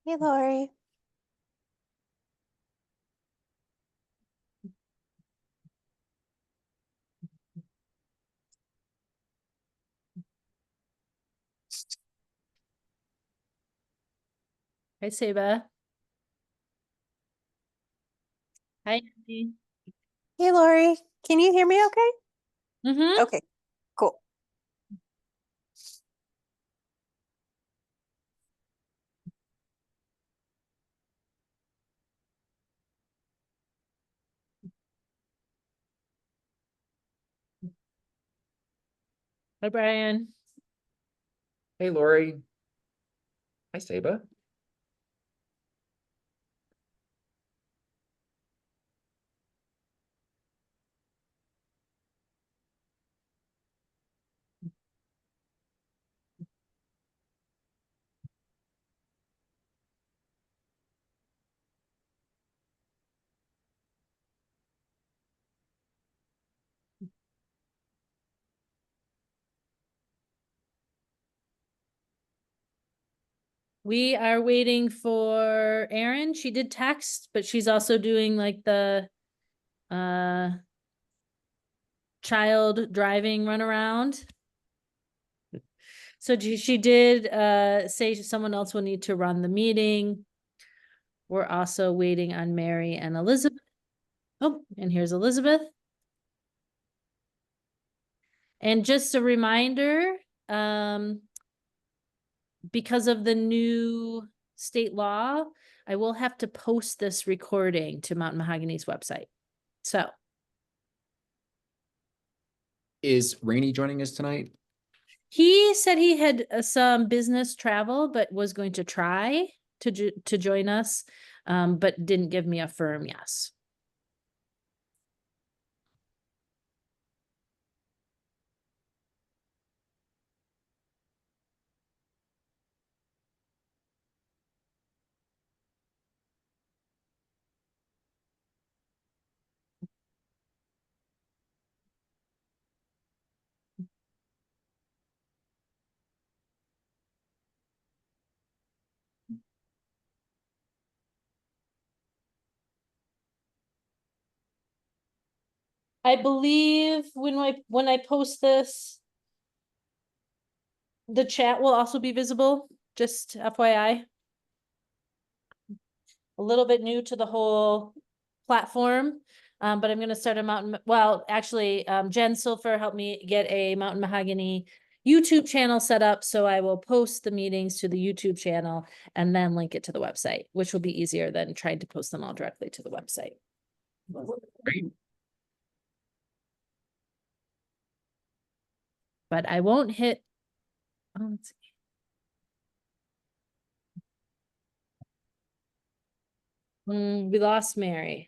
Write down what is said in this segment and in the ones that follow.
Hey, Lori. Hi, Seba. Hi, Andy. Hey, Lori. Can you hear me okay? Mm-hmm. Okay, cool. Hi, Brian. Hey, Lori. Hi, Seba. We are waiting for Erin. She did text, but she's also doing like the child driving runaround. So she did say someone else will need to run the meeting. We're also waiting on Mary and Elizabeth. Oh, and here's Elizabeth. And just a reminder, because of the new state law, I will have to post this recording to Mountain Mahogany's website. So Is Rainey joining us tonight? he said he had some business travel, but was going to try to join us, but didn't give me a firm yes. I believe when I post this, the chat will also be visible, just FYI. A little bit new to the whole platform, but I'm going to start a mountain. Well, actually, Jen Silfer helped me get a Mountain Mahogany YouTube channel set up. So I will post the meetings to the YouTube channel and then link it to the website, which will be easier than trying to post them all directly to the website. Great. But I won't hit. Oh, let's see. We lost Mary.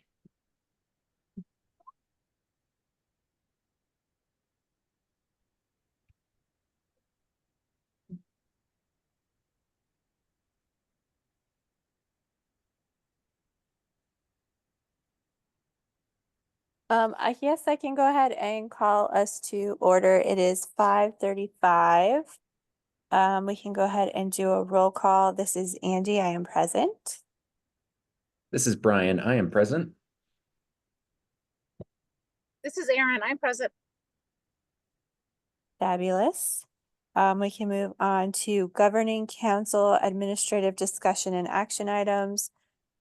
I guess I can go ahead and call us to order. It is 5:35. We can go ahead and do a roll call. This is Andy. I am present. This is Brian. I am present. This is Erin. I'm present. Fabulous. We can move on to Governing Council Administrative Discussion and Action Items.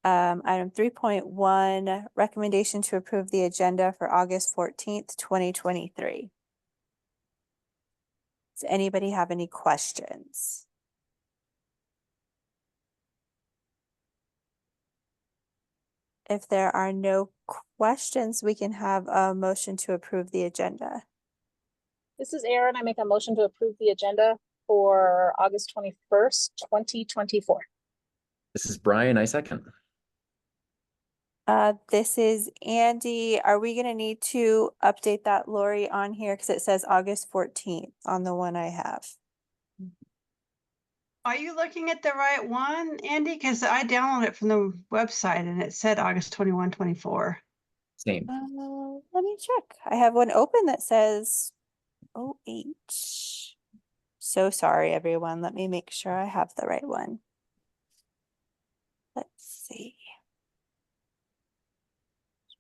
Item 3.1, recommendation to approve the agenda for August 14th, 2023. Does anybody have any questions? If there are no questions, we can have a motion to approve the agenda. This is Erin. I make a motion to approve the agenda for August 21st, 2024. This is Brian. I second. This is Andy. Are we gonna need to update that, Lori, on here? Cause it says August 14th on the one I have. Are you looking at the right one, Andy? Because I downloaded it from the website and it said August 21, 24. Same. Let me check. I have one open that says 08. So sorry, everyone. Let me make sure I have the right one. Let's see.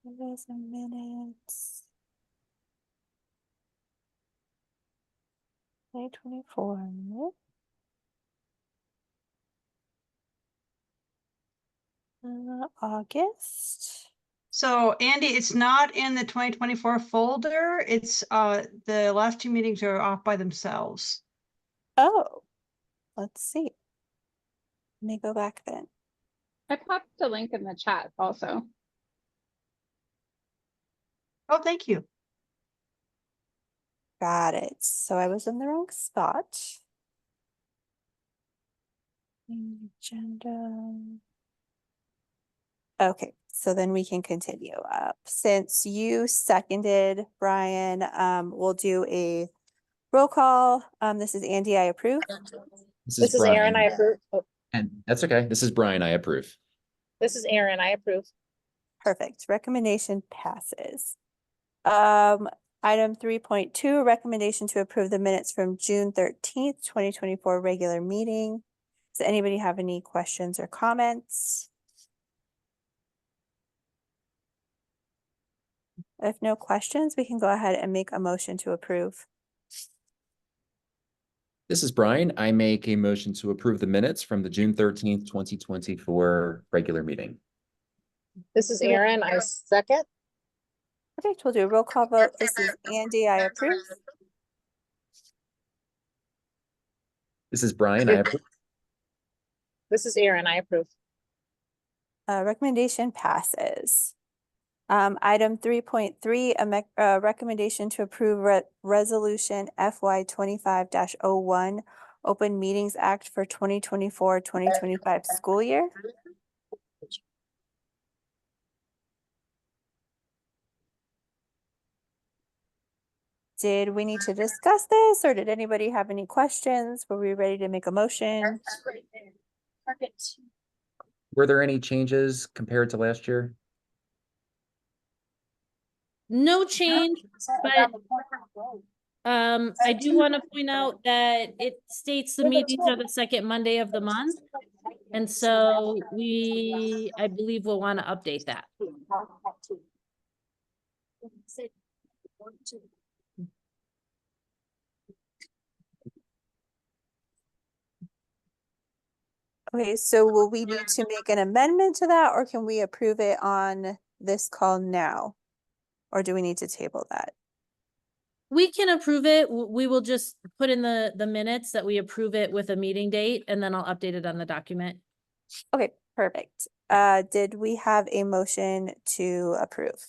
There's a minutes. 2024. August. So Andy, it's not in the 2024 folder. It's the last two meetings are off by themselves. Oh, let's see. Let me go back then. I popped the link in the chat also. Oh, thank you. Got it. So I was in the wrong spot. Agenda. Okay, so then we can continue up. Since you seconded, Brian, we'll do a roll call. This is Andy, I approve. This is Aaron, I approve. Oh, And that's okay. This is Brian. I approve. this is Aaron, I approve. Perfect. Recommendation passes. Item 3.2, recommendation to approve the minutes from June 13th, 2024 regular meeting. Does anybody have any questions or comments? If no questions, we can go ahead and make a motion to approve. This is Brian. I make a motion to approve the minutes from the June 13th, 2024 regular meeting. This is Aaron, I second. Okay, we'll do a roll call vote. This is Andy, I approve. This is Brian. I approve. This is Aaron, I approve. Recommendation passes. Item 3.3, a recommendation to approve resolution FY 25-01, Open Meetings Act for 2024-2025 school year. Did we need to discuss this, or did anybody have any questions? Were we ready to make a motion? Were there any changes compared to last year? No change, but I do want to point out that it states the meetings are the second Monday of the month. And so I believe we'll want to update that. Okay, so will we need to make an amendment to that, or can we approve it on this call now? Or do we need to table that? We can approve it. We will just put in the minutes that we approve it with a meeting date, and then I'll update it on the document. Okay, perfect. Did we have a motion to approve?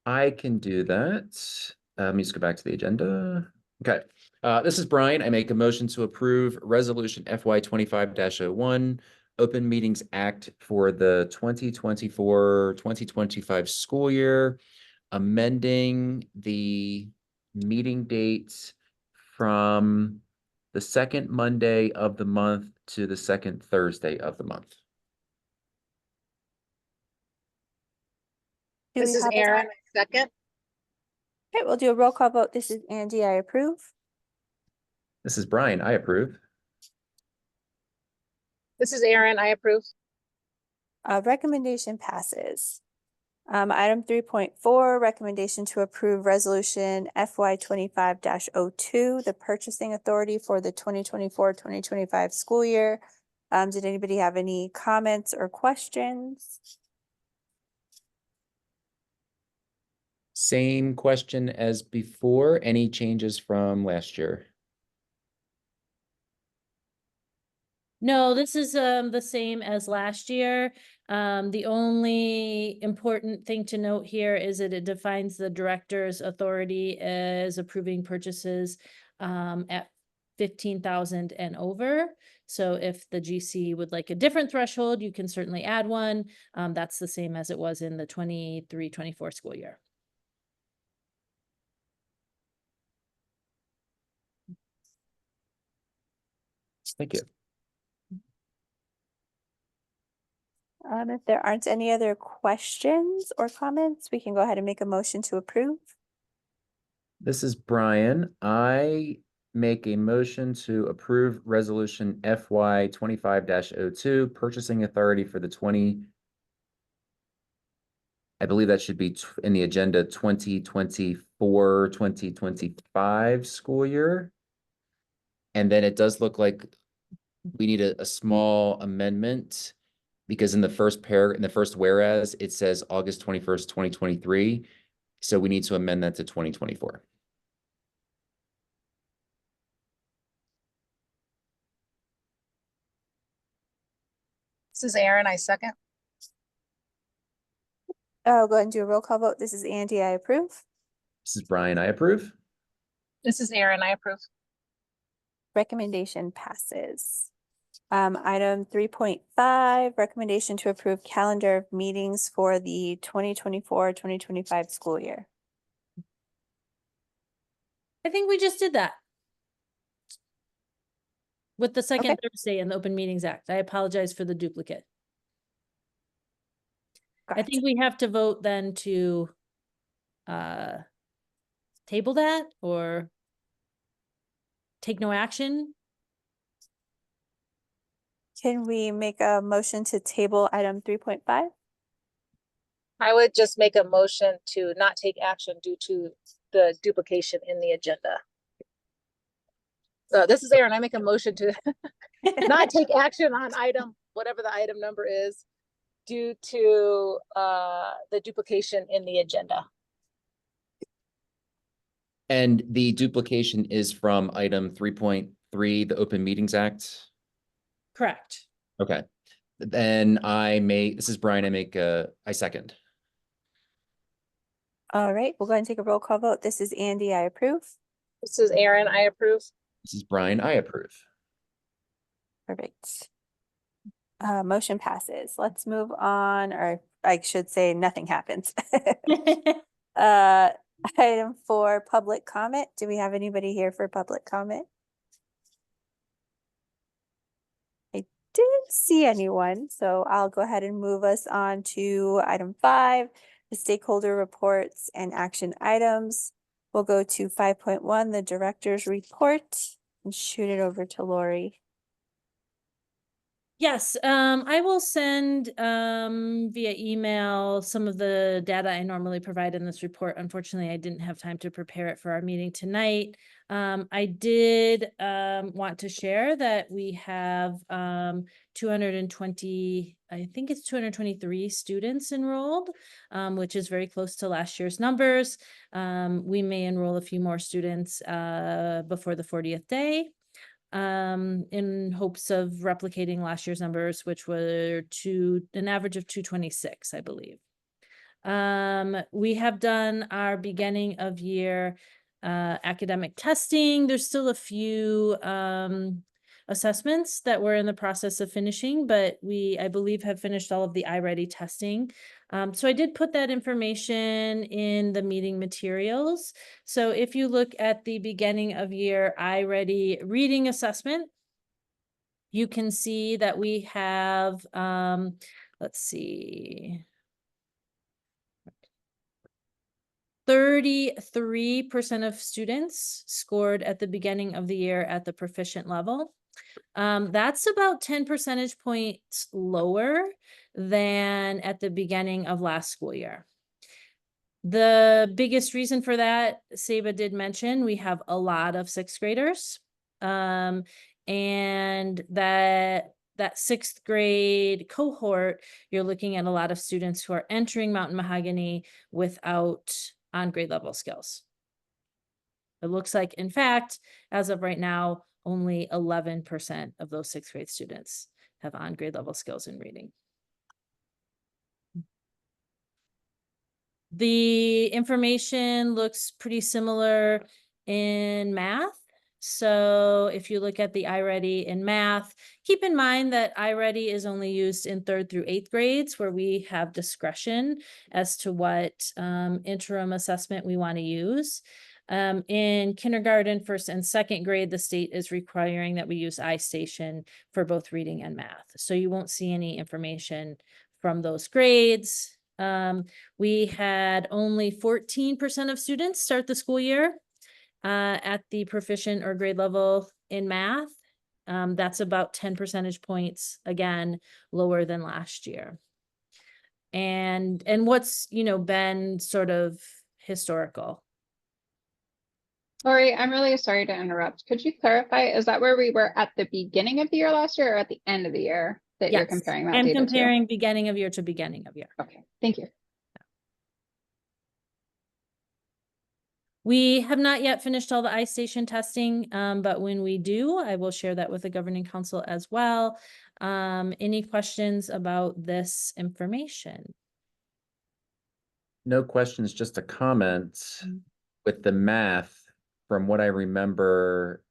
I can do that. Let me just go back to the agenda. Okay. This is Brian. I make a motion to approve resolution FY 25-01, Open Meetings Act for the 2024-2025 school year, amending the meeting dates from the second Monday of the month to the second Thursday of the month. Do This we is have a- Aaron, I second. Okay, we'll do a roll call vote. This is Andy, I approve. This is Brian. I approve. This is Aaron, I approve. Recommendation passes. Item 3.4, recommendation to approve resolution FY 25-02, the purchasing authority for the 2024-2025 school year. Did anybody have any comments or questions? Same question as before. Any changes from last year? No, this is the same as last year. The only important thing to note here is that it defines the director's authority as approving purchases at 15,000 and over. So if the GC would like a different threshold, you can certainly add one. That's the same as it was in the 23-24 school year. Thank you. If there aren't any other questions or comments, we can go ahead and make a motion to approve. This is Brian. I make a motion to approve resolution FY 25-02, purchasing authority for the I believe that should be in the agenda 2024-2025 school year. And then it does look like we need a small amendment because in the first whereas, it says August 21st, 2023. So we need to amend that to 2024. This is Aaron, I second. I'll go ahead and do a roll call vote. This is Andy, I approve. This is Brian, I approve. This is Aaron, I approve. Recommendation passes. Item 3.5, recommendation to approve calendar of meetings for the 2024-2025 school year. I think we just did that. With the second Okay. Thursday in the Open Meetings Act. I apologize for the duplicate. I Gotcha. think we have to vote then to table that or take no action. Can we make a motion to table item 3.5? I would just make a motion to not take action due to the duplication in the agenda. So this is Aaron, I make a motion to not take action on item, whatever the item number is, due to the duplication in the agenda. And the duplication is from item 3.3, the Open Meetings Act. Correct. Okay. Then this is Brian, I second. All right, we'll go ahead and take a roll call vote. This is Andy, I approve. This is Aaron, I approve. This is Brian, I approve. Perfect. Motion passes. Let's move on, or I should say nothing happens. Item 4, public comment. Do we have anybody here for public comment? I didn't see anyone, so I'll go ahead and move us on to item 5, the stakeholder reports and action items. We'll go to 5.1, the director's report, and shoot it over to Lori. Yes, I will send via email some of the data I normally provide in this report. Unfortunately, I didn't have time to prepare it for our meeting tonight. I did want to share that we have 220, I think it's 223 students enrolled, which is very close to last year's numbers. We may enroll a few more students before the 40th day. In hopes of replicating last year's numbers, which were an average of 226, I believe. We have done our beginning of year academic testing. There's still a few assessments that we're in the process of finishing, but I believe, have finished all of the iReady testing. So I did put that information in the meeting materials. So if you look at the beginning of year iReady reading assessment, you can see that we have, let's see, 33% of students scored at the beginning of the year at the proficient level. That's about 10 percentage points lower than at the beginning of last school year. The biggest reason for that, Saba did mention, we have a lot of sixth graders. And that 6th grade cohort, you're looking at a lot of students who are entering Mountain Mahogany without on-grade level skills. It looks like, in fact, as of right now, only 11% of those 6th grade students have on-grade level skills in reading. The information looks pretty similar in math So if you look at the iReady in math, keep in mind that iReady is only used in 3rd through 8th grades, where we have discretion as to what interim assessment we want to use. In kindergarten, 1st and 2nd grade, the state is requiring that we use iStation for both reading and math. So you won't see any information from those grades. We had only 14% of students start the school year at the proficient or grade level in math. That's about 10 percentage points, again, lower than last year. And what's, been sort of historical. Lori, I'm really sorry to interrupt. Could you clarify, is that where we were at the beginning of the year last year or at the end of the year that you're Yes, comparing that I'm data to? comparing beginning of year to beginning of year. Okay, thank you. We have not yet finished all the iStation testing, but when we do, I will share that with the governing council as well. Any questions about this information? No questions, just a comment. With the math, from what I remember,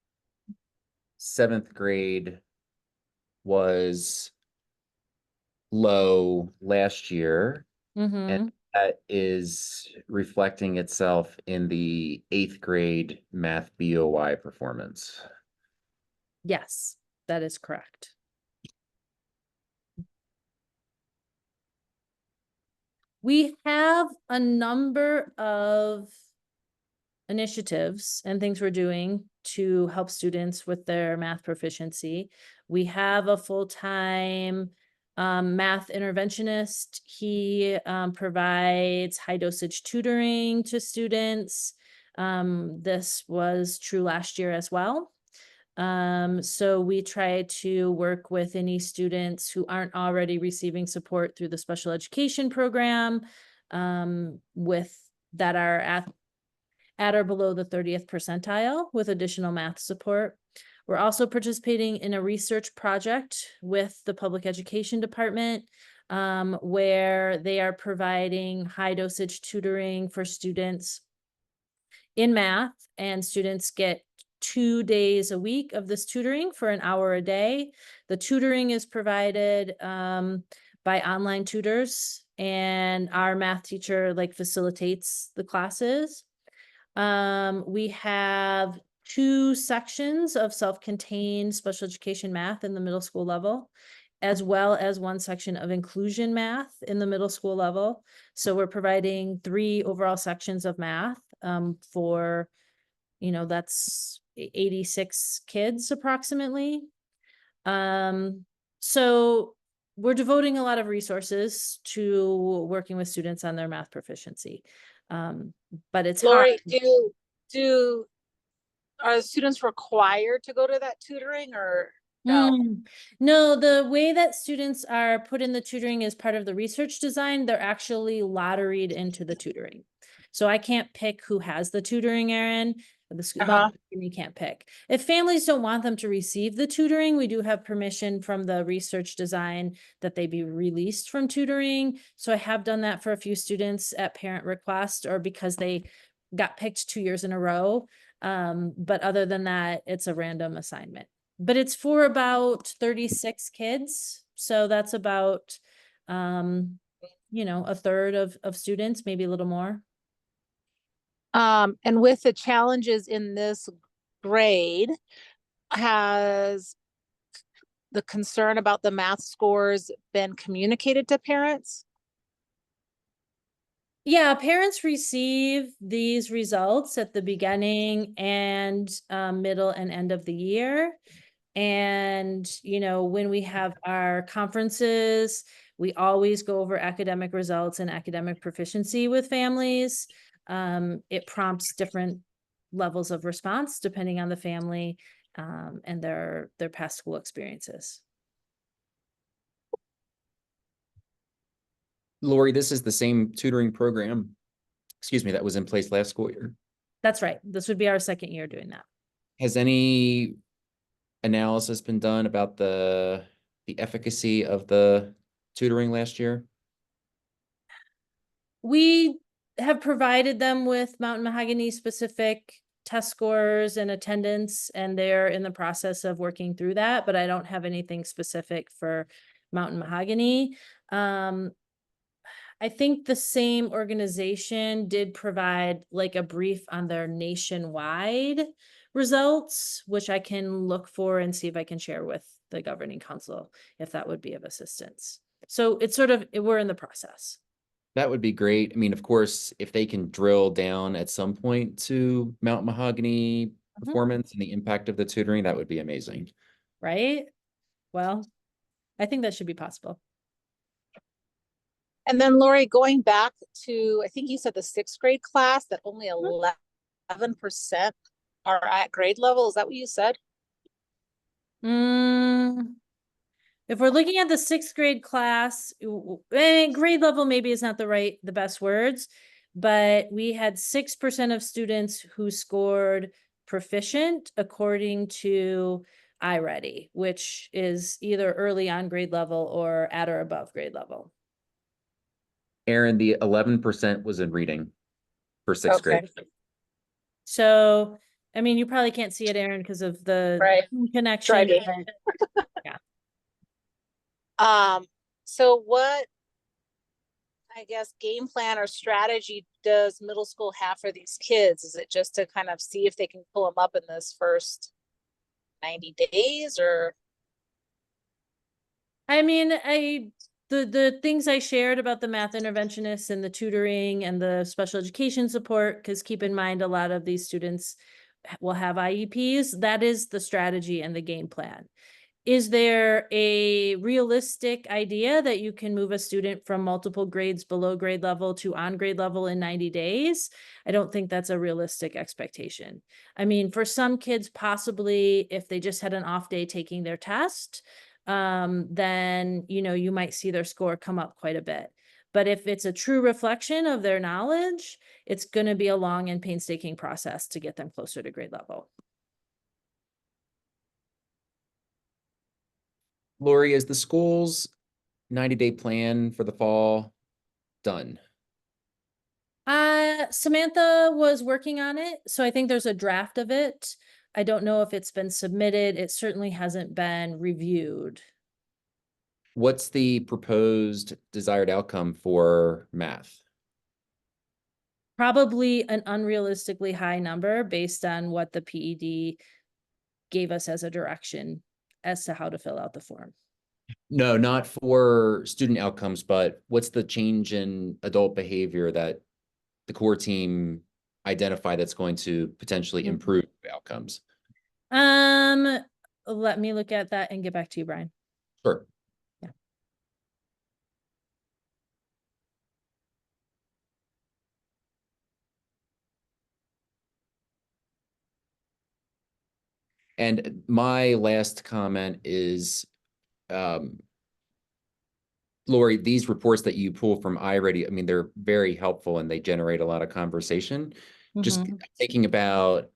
7th grade was low last year, and that is reflecting itself in the 8th grade math BOY performance. Yes, that is correct. We have a number of initiatives and things we're doing to help students with their math proficiency. We have a full-time math interventionist. He provides high dosage tutoring to students. This was true last year as well. So we try to work with any students who aren't already receiving support through the special education program with that are at or below the 30th percentile with additional math support. We're also participating in a research project with the public education department where they are providing high dosage tutoring for students in math, and students get 2 days a week of this tutoring for an hour a day. The tutoring is provided by online tutors, and our math teacher facilitates the classes. We have 2 sections of self-contained special education math in the middle school level, as well as 1 section of inclusion math in the middle school level. So we're providing 3 overall sections of math for, that's 86 kids approximately. So we're devoting a lot of resources to working with students on their math proficiency. But it's Lori, hard. Are students required to go to that tutoring or no? No, the way that students are put in the tutoring is part of the research design. They're actually lotteried into the tutoring. So I can't pick who has the tutoring, Erin. You can't pick. If families don't want them to receive the tutoring, we do have permission from the research design that they be released from tutoring. So I have done that for a few students at parent request or because they got picked 2 years in a row. But other than that, it's a random assignment. But it's for about 36 kids. So that's about, a third of students, maybe a little more. And with the challenges in this grade, has the concern about the math scores been communicated to parents? Yeah, parents receive these results at the beginning and middle and end of the year. And, when we have our conferences, we always go over academic results and academic proficiency with families. It prompts different levels of response depending on the family and their past school experiences. Lori, this is the same tutoring program, that was in place last school year. That's right. This would be our 2nd year doing that. Has any analysis been done about the efficacy of the tutoring last year? We have provided them with Mountain Mahogany specific test scores and attendance, and they're in the process of working through that, but I don't have anything specific for Mountain Mahogany. I think the same organization did provide like a brief on their nationwide results, which I can look for and see if I can share with the governing council, if that would be of assistance. So it's sort of, we're in the process. That would be great. I mean, of course, if they can drill down at some point to Mount Mahogany performance and the impact of the tutoring, that would be amazing. Right? Well, I think that should be possible. And then Lori, going back to, I think you said the 6th grade class, that only 11% are at grade level. Is that what you said? If we're looking at the 6th grade class, grade level maybe is not the best words, but we had 6% of students who scored proficient according to iReady, which is either early on grade level or at or above grade level. Aaron, the 11% was in reading for 6th grade. So, I mean, you probably can't see it, Aaron, because of the connection. But, yeah. So what, I guess, game plan or strategy does middle school have for these kids? Is it just to kind of see if they can pull them up in this first 90 days, or? I mean, the things I shared about the math interventionists and the tutoring and the special education support, because keep in mind, a lot of these students will have IEPs. That is the strategy and the game plan. Is there a realistic idea that you can move a student from multiple grades below grade level to on grade level in 90 days? I don't think that's a realistic expectation. I mean, for some kids, possibly if they just had an off day taking their test, then, you know, you might see their score come up quite a bit. But if it's a true reflection of their knowledge, it's going to be a long and painstaking process to get them closer to grade level. Lori, is the school's 90-day plan for the fall done? Samantha was working on it, so I think there's a draft of it. I don't know if it's been submitted. It certainly hasn't been reviewed. What's the proposed desired outcome for math? Probably an unrealistically high number based on what the PED gave us as a direction as to how to fill out the form. No, not for student outcomes, but what's the change in adult behavior that the core team identified that's going to potentially improve outcomes? Let me look at that and get back to you, Brian. Sure. Yeah. And my last comment is, Lori, these reports that you pull from iReady, I mean, they're very helpful and they generate a lot of conversation. Just thinking about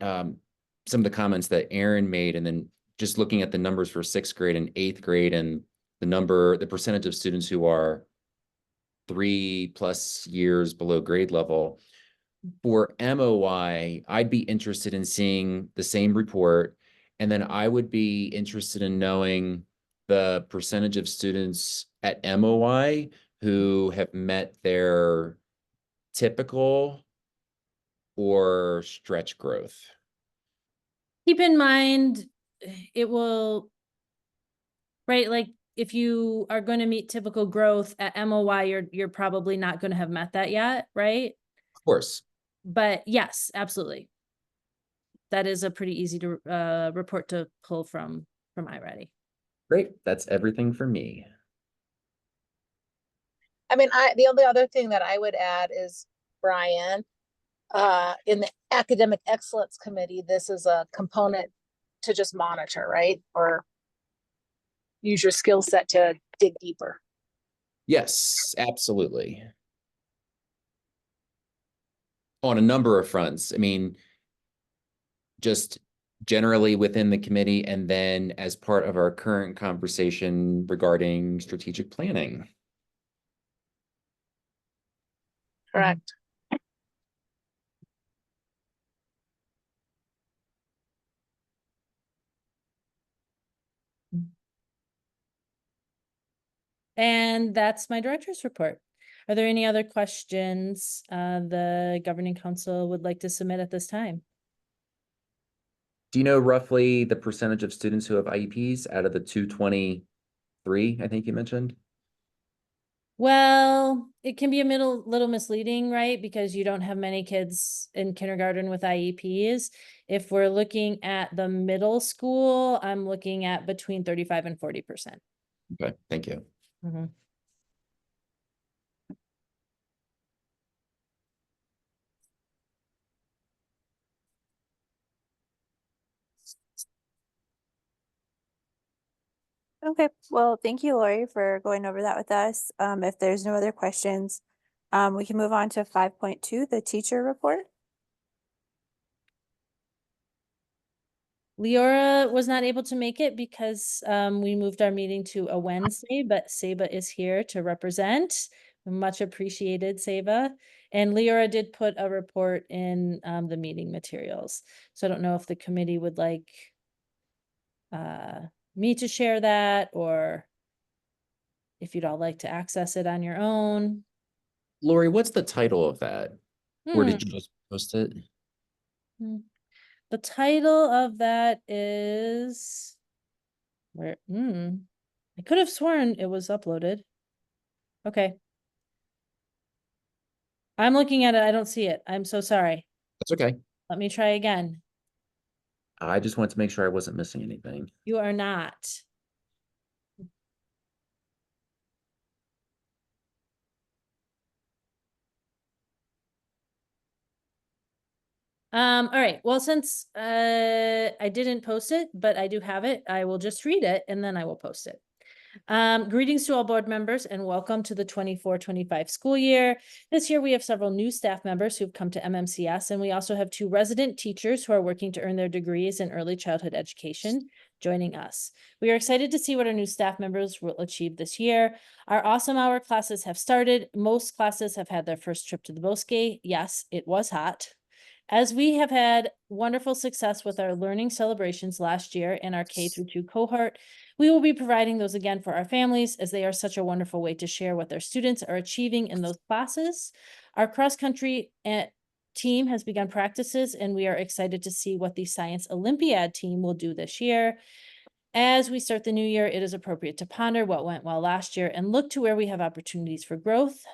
some of the comments that Aaron made, and then just looking at the numbers for 6th grade and 8th grade, and the percentage of students who are 3+ years below grade level. For MOI, I'd be interested in seeing the same report, and then I would be interested in knowing the percentage of students at MOI who have met their typical or stretch growth. Keep in mind, it will, right? Like if you are going to meet typical growth at MOI, you're probably not going to have met that yet, right? Of course. But yes, absolutely. That is a pretty easy to report to pull from iReady. Great. That's everything for me. I mean, the only other thing that I would add is, Brian, in the academic excellence committee, this is a component to just monitor, right? Or use your skill set to dig deeper. Yes, absolutely. On a number of fronts. I mean, just generally within the committee, and then as part of our current conversation regarding strategic planning. Correct. And that's my director's report. Are there any other questions the governing council would like to submit at this time? Do you know roughly the percentage of students who have IEPs out of the 223, I think you mentioned? Well, it can be a little misleading, right? Because you don't have many kids in kindergarten with IEPs. If we're looking at the middle school, I'm looking at between 35 and 40%. Okay, thank you. Mhm. Okay, well, thank you, Lori, for going over that with us. If there's no other questions, we can move on to 5.2, the teacher report. Leora was not able to make it because we moved our meeting to a Wednesday, but Seba is here to represent. Much appreciated, Seba. And Leora did put a report in the meeting materials. So I don't know if the committee would like me to share that, or if you'd all like to access it on your own. Lori, what's the title of that? Or did Hmm. you just post it? The title of that is where I could have sworn it was uploaded. Okay. I'm looking at it. I don't see it. I'm so sorry. That's okay. Let me try again. I just wanted to make sure I wasn't missing anything. You are not. All right. Well, since I didn't post it, but I do have it, I will just read it and then I will post it. Greetings to all board members and welcome to the 24-25 school year. This year we have several new staff members who've come to MMCS, and we also have 2 resident teachers who are working to earn their degrees in early childhood education joining us. We are excited to see what our new staff members will achieve this year. Our awesome hour classes have started. Most classes have had their first trip to the Bosque. Yes, it was hot. As we have had wonderful success with our learning celebrations last year in our K-2 cohort, we will be providing those again for our families, as they are such a wonderful way to share what their students are achieving in those classes. Our cross-country team has begun practices, and we are excited to see what the Science Olympiad team will do this year. As we start the new year, it is appropriate to ponder what went well last year and look to where we have opportunities for growth.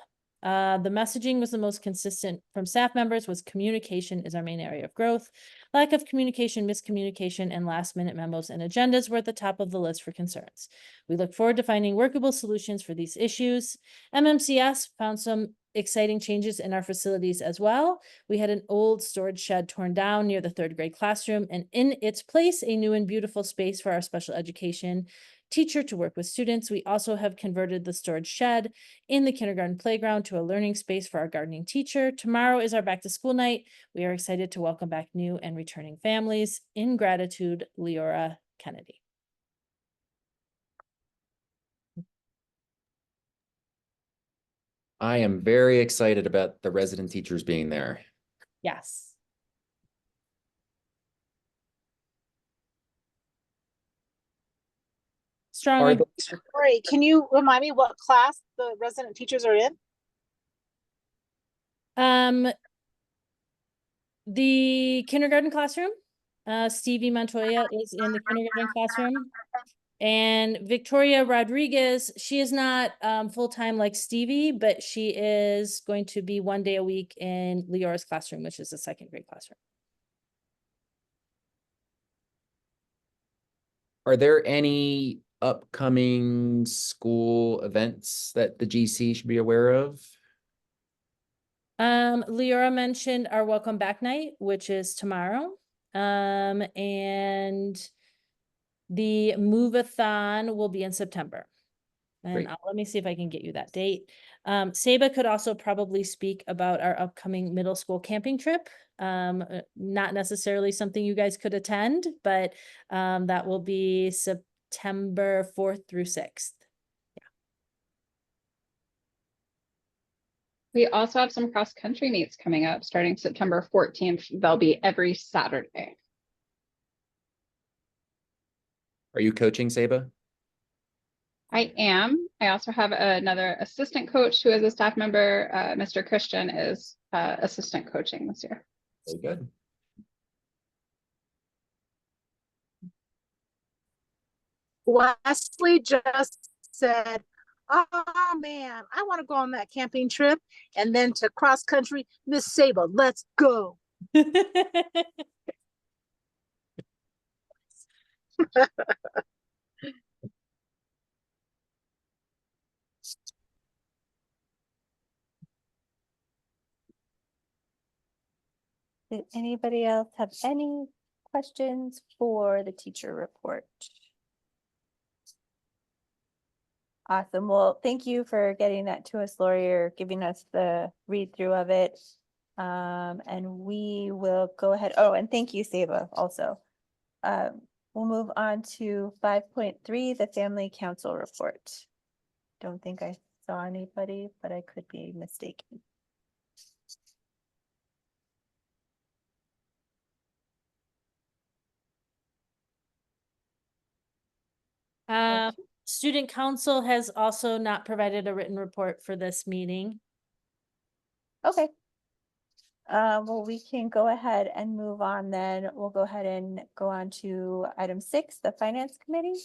The messaging was the most consistent from staff members was communication is our main area of growth. Lack of communication, miscommunication, and last minute memos and agendas were at the top of the list for concerns. We look forward to finding workable solutions for these issues. MMCS found some exciting changes in our facilities as well. We had an old storage shed torn down near the 3rd grade classroom, and in its place, a new and beautiful space for our special education teacher to work with students. We also have converted the storage shed in the kindergarten playground to a learning space for our gardening teacher. Tomorrow is our back to school night. We are excited to welcome back new and returning families. In gratitude, Leora Kennedy. I am very excited about the resident teachers being there. Yes. Strongly. Sorry, can you remind me what class the resident teachers are in? The kindergarten classroom. Stevie Montoya is in the kindergarten classroom. And Victoria Rodriguez, she is not full-time like Stevie, but she is going to be 1 day a week in Leora's classroom, which is the 2nd grade classroom. Are there any upcoming school events that the GC should be aware of? Leora mentioned our welcome back night, which is tomorrow. And the move-a-thon will be in September. And let me see if I can get you that date. Seba could also probably speak about our upcoming middle school camping trip. Not necessarily something you guys could attend, but that will be September 4th through 6th. We also have some cross-country meets coming up starting September 14th. They'll be every Saturday. Are you coaching, Seba? I am. I also have another assistant coach who is a staff member. Mr. Christian is assistant coaching this year. Very good. Wesley just said, oh man, I want to go on that camping trip. And then to cross country, Miss Saba, let's go. Did anybody else have any questions for the teacher report? Awesome. Well, thank you for getting that to us, Lori, or giving us the read through of it. And we will go ahead. Oh, and thank you, Saba, also. We'll move on to 5.3, the Family Council report. Don't think I saw anybody, but I could be mistaken. Student council has also not provided a written report for this meeting. Okay. Well, we can go ahead and move on then. We'll go ahead and go on to item 6, the Finance Committee.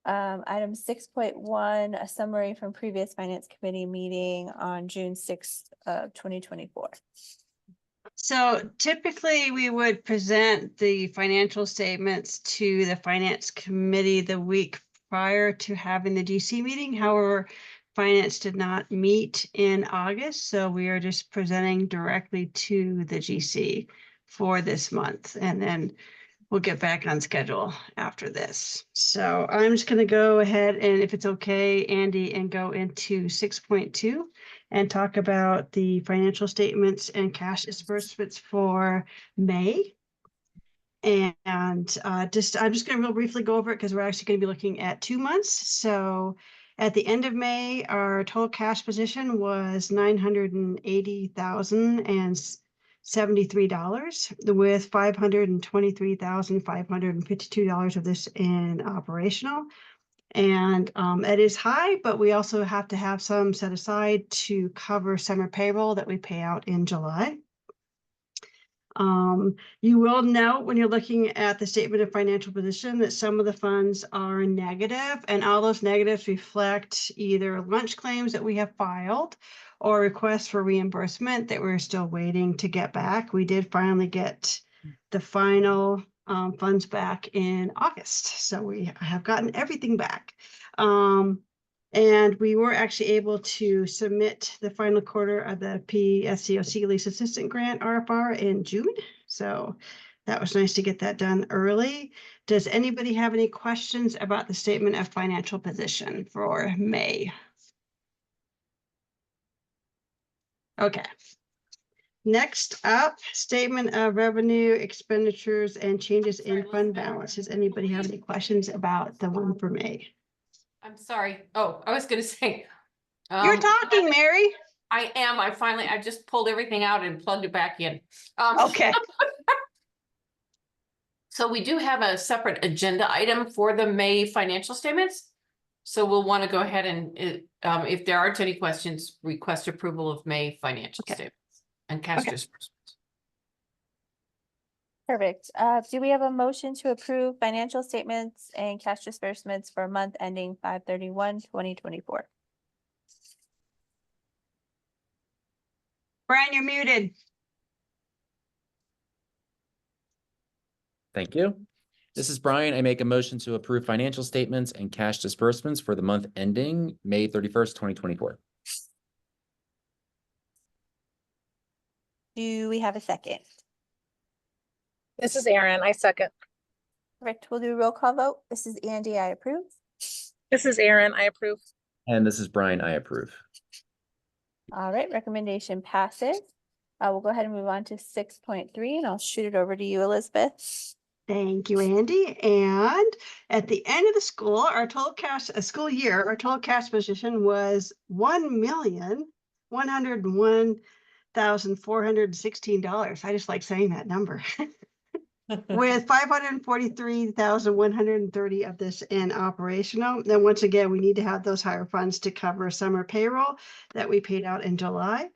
Item 6.1, a summary from previous Finance Committee meeting on June 6th of 2024. So typically we would present the financial statements to the finance committee the week prior to having the GC meeting. However, finance did not meet in August, so we are just presenting directly to the GC for this month. And then we'll get back on schedule after this. So I'm just going to go ahead and, if it's okay, Andy, and go into 6.2 and talk about the financial statements and cash disbursements for May. And I'm just going to real briefly go over it because we're actually going to be looking at 2 months. So at the end of May, our total cash position was $980,073, with $523,552 of this in operational. And it is high, but we also have to have some set aside to cover summer payroll that we pay out in July. You will note when you're looking at the statement of financial position that some of the funds are negative, and all those negatives reflect either lunch claims that we have filed or requests for reimbursement that we're still waiting to get back. We did finally get the final funds back in August, so we have gotten everything back. And we were actually able to submit the final quarter of the PSCOC Lease Assistant Grant RFR in June. So that was nice to get that done early. Does anybody have any questions about the statement of financial position for May? Okay. Next up, statement of revenue, expenditures, and changes in fund balance. Does anybody have any questions about the one for May? I'm sorry. Oh, I was gonna say. You're talking, Mary. I am. I just pulled everything out and plugged it back in. Okay. So we do have a separate agenda item for the May financial statements. So we'll want to go ahead and, if there aren't any questions, request approval of May financial statements and cash disbursements. Perfect. Do we have a motion to approve financial statements and cash disbursements for a month ending 5/31/2024? Brian, you're muted. Thank you. This is Brian. I make a motion to approve financial statements and cash disbursements for the month ending May 31st, 2024. Do we have a second? This is Erin. I second. Correct. We'll do a roll call vote. This is Andy. I approve. This is Erin. I approve. And this is Brian. I approve. All right, recommendation passes. We'll go ahead and move on to 6.3, and I'll shoot it over to you, Elizabeth. Thank you, Andy. And at the end of the school, our total cash, school year, our total cash position was $1,101,416. I just like saying that number. with 543,130 of this in operational. Then once again, we need to have those higher funds to cover summer payroll that we paid out in July.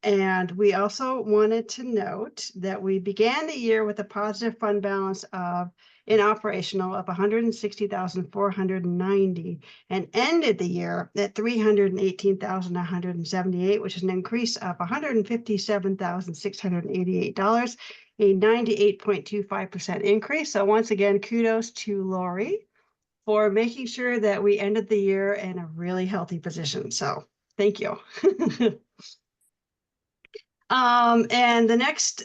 And we also wanted to note that we began the year with a positive fund balance in operational of 160,490 and ended the year at 318,178, which is an increase of $157,688, a 98.25% increase. So once again, kudos to Lori for making sure that we ended the year in a really healthy position. So thank you. And the next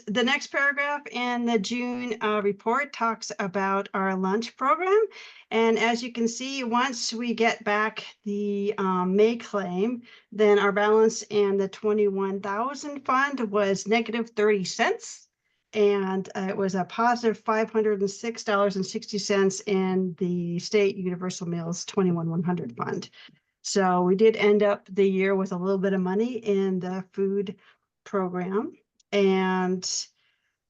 paragraph in the June report talks about our lunch program. And as you can see, once we get back the May claim, then our balance in the 21,000 fund was negative 30 cents. And it was a positive $506.60 in the state universal meals 21,100 fund. So we did end up the year with a little bit of money in the food program, and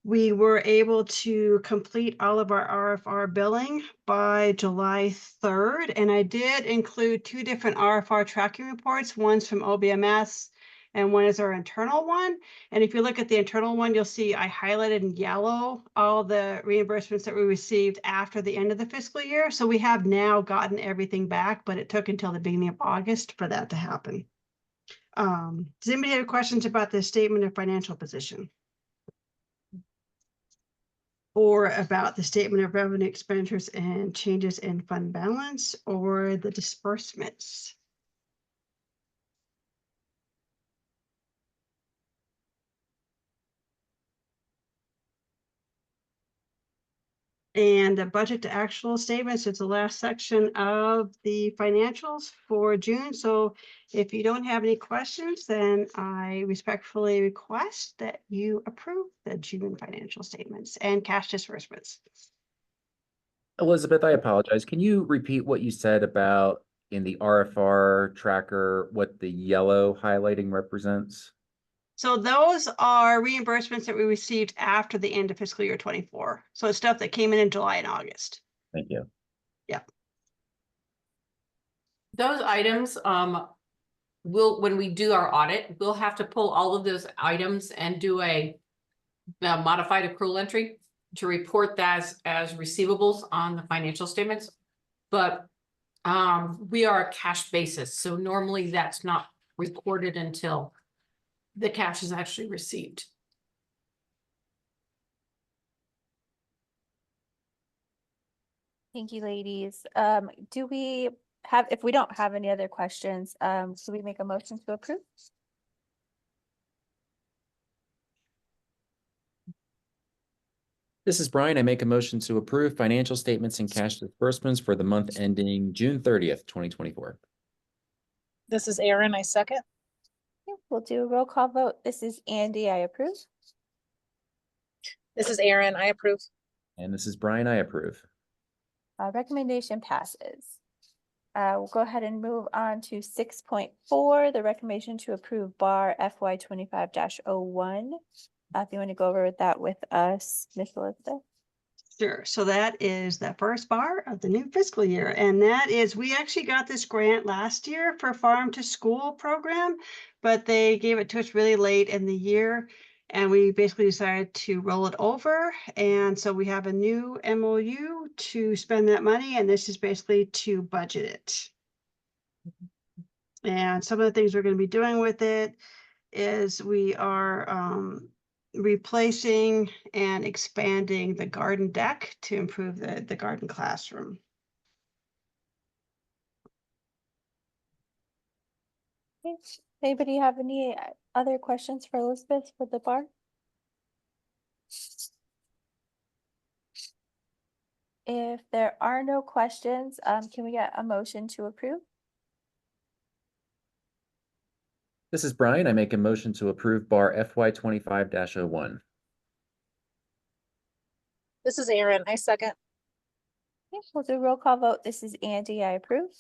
we were able to complete all of our RFR billing by July 3rd. And I did include two different RFR tracking reports. One's from OBMS and one is our internal one. And if you look at the internal one, you'll see I highlighted in yellow all the reimbursements that we received after the end of the fiscal year. So we have now gotten everything back, but it took until the beginning of August for that to happen. Does anybody have questions about the statement of financial position? Or about the statement of revenue, expenditures, and changes in fund balance, or the disbursements? And the budget to actual statements is the last section of the financials for June. So if you don't have any questions, then I respectfully request that you approve the June financial statements and cash disbursements. Elizabeth, I apologize. Can you repeat what you said about in the RFR tracker, what the yellow highlighting represents? So those are reimbursements that we received after the end of fiscal year 24. So it's stuff that came in July and August. Thank you. Yep. Those items, when we do our audit, we'll have to pull all of those items and do a modified accrual entry to report that as receivables on the financial statements. But we are a cash basis, so normally that's not recorded until the cash is actually received. Thank you, ladies. Do we have, if we don't have any other questions, should we make a motion to approve? This is Brian. I make a motion to approve financial statements and cash disbursements for the month ending June 30th, 2024. This is Erin, I second. Okay, we'll do a roll call vote. This is Andy, I approve. This is Erin, I approve. And this is Brian. I approve. Recommendation passes. We'll go ahead and move on to 6.4, the recommendation to approve bar FY 25-01. If you want to go over that with us, Ms. Elizabeth. Sure. So that is the first bar of the new fiscal year. And that is, we actually got this grant last year for Farm to School program, but they gave it to us really late in the year. And we basically decided to roll it over. And so we have a new MOU to spend that money. And this is basically to budget it. And some of the things we're going to be doing with it is we are replacing and expanding the garden deck to improve the garden classroom. Okay. Anybody have any other questions for Elizabeth for the bar? If there are no questions, can we get a motion to approve? This is Brian. I make a motion to approve bar FY 25-01. This is Erin, I second. Okay, we'll do a roll call vote. This is Andy, I approve.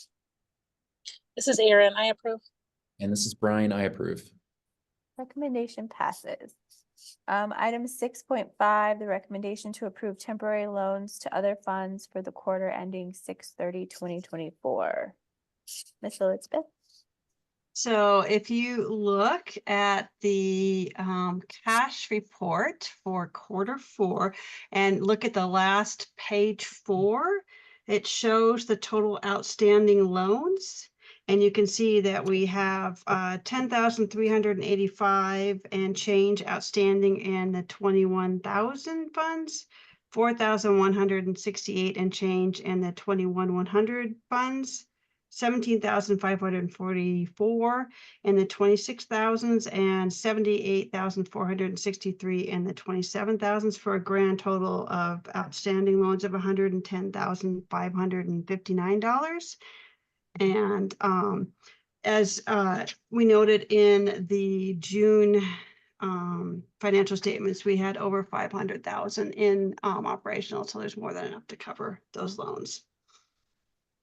This is Erin, I approve. And this is Brian. I approve. Recommendation passes. Item 6.5, the recommendation to approve temporary loans to other funds for the quarter ending 6/30/2024. Ms. Elizabeth? So if you look at the cash report for quarter 4 and look at the last page 4, it shows the total outstanding loans. And you can see that we have 10,385 and change outstanding in the 21,000 funds, 4,168 and change in the 21,100 funds, 17,544 in the 26,000s and 78,463 in the 27,000s for a grand total of outstanding loans of $110,559. And as we noted in the June financial statements, we had over 500,000 in operational, so there's more than enough to cover those loans.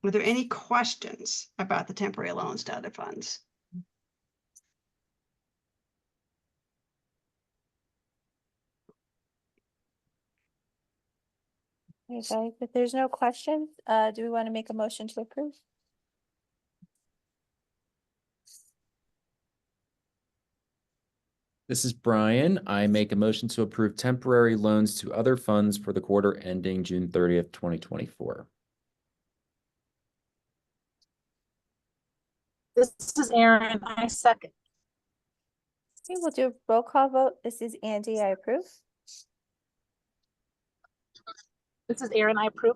Were there any questions about the temporary loans to other funds? Okay, guys, if there's no questions, do we want to make a motion to approve? This is Brian. I make a motion to approve temporary loans to other funds for the quarter ending June 30th, 2024. This is Aaron. I second. Okay, we'll do a roll call vote. This is Andy, I approve. This is Aaron. I approve.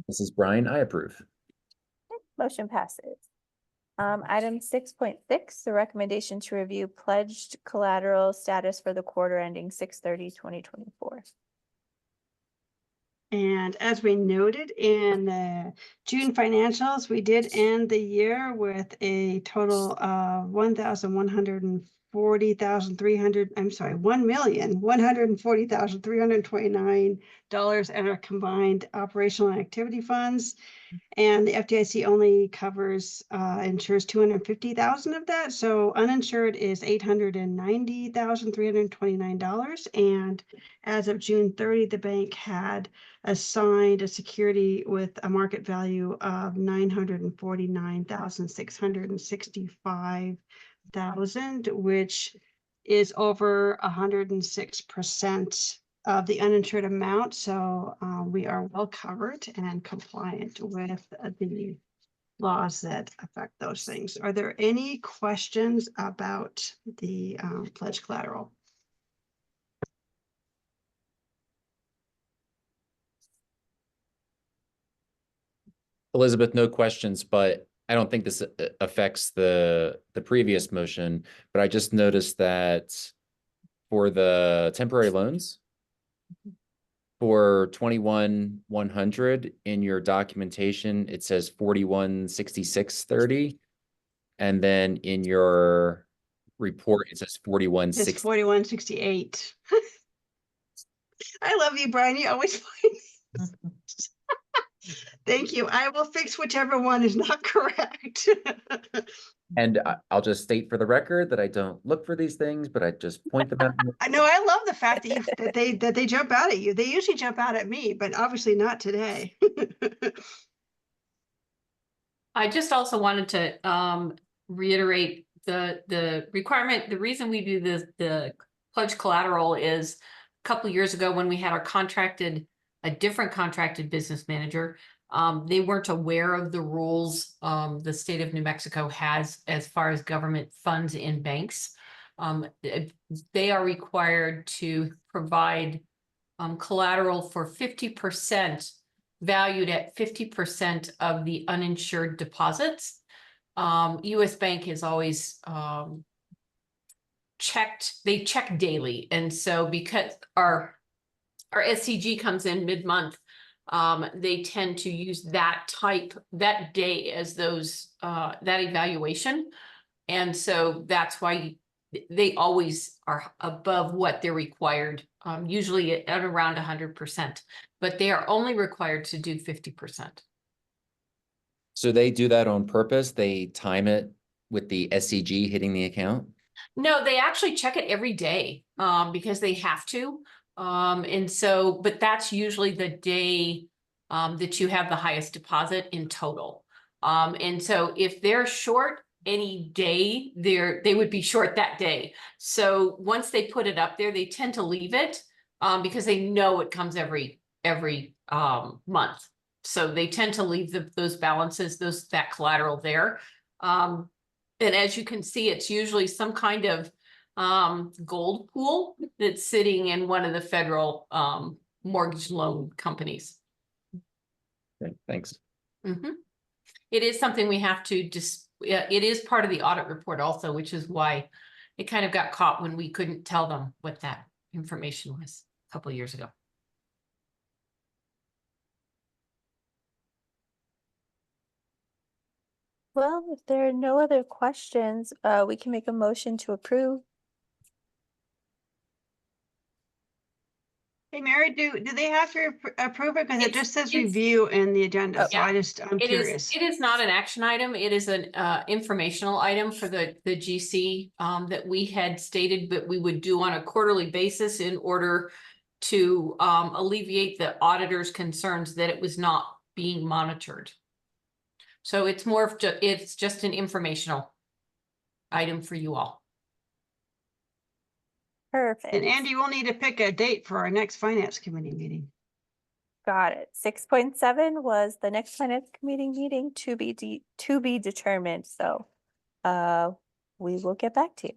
This is Brian. I approve. Motion passes. Item 6.6, the recommendation to review pledged collateral status for the quarter ending 6/30/2024. And as we noted in the June financials, we did end the year with a total of $1,140,329 in our combined operational and activity funds. And the FDIC only covers, insures 250,000 of that. So uninsured is $890,329. And as of June 30, the bank had assigned a security with a market value of $949,665,000, which is over 106% of the uninsured amount. So we are well covered and compliant with the laws that affect those things. Are there any questions about the pledge collateral? Elizabeth, no questions, but I don't think this affects the previous motion, but I just noticed that for the temporary loans, for 21,100 in your documentation, it says 416630. And then in your report, it says 4160. It's 4168. I love you, Brian. You always find Thank you. I will fix whichever one is not correct. And I'll just state for the record that I don't look for these things, but I just point them out. I know. I love the fact that they jump out at you. They usually jump out at me, but obviously not today. I just also wanted to reiterate the requirement. The reason we do the pledge collateral is a couple of years ago when we had a different contracted business manager. They weren't aware of the rules the state of New Mexico has as far as government funds in banks. They are required to provide collateral for 50%, valued at 50% of the uninsured deposits. US Bank is always they check daily. And so because our SCG comes in mid-month, they tend to use that day as that evaluation. And so that's why they always are above what they're required, usually at around 100%, but they are only required to do 50%. So they do that on purpose. They time it with the SCG hitting the account. No, they actually check it every day, because they have to. And so, but that's usually the day, that you have the highest deposit in total. And so if they're short any day, they would be short that day. So once they put it up there, they tend to leave it, because they know it comes every month. So they tend to leave those balances, that collateral there. And as you can see, it's usually some kind of gold pool that's sitting in one of the federal mortgage loan companies. Okay, thanks. Mhm. It is something we have to it is part of the audit report also, which is why it kind of got caught when we couldn't tell them what that information was a couple of years ago. Well, if there are no other questions, we can make a motion to approve. Hey, Mary, do they have to approve it? Because it just says It's- review in the agenda, Oh. so I'm curious. It is not an action item. It is an informational item for the GC that we had stated, but we would do on a quarterly basis in order to alleviate the auditor's concerns that it was not being monitored. So it's more of it's just an informational item for you all. Perfect. And Andy, we'll need to pick a date for our next finance committee meeting. Got it. 6.7 was the next finance committee meeting to be determined, so we will get back to you.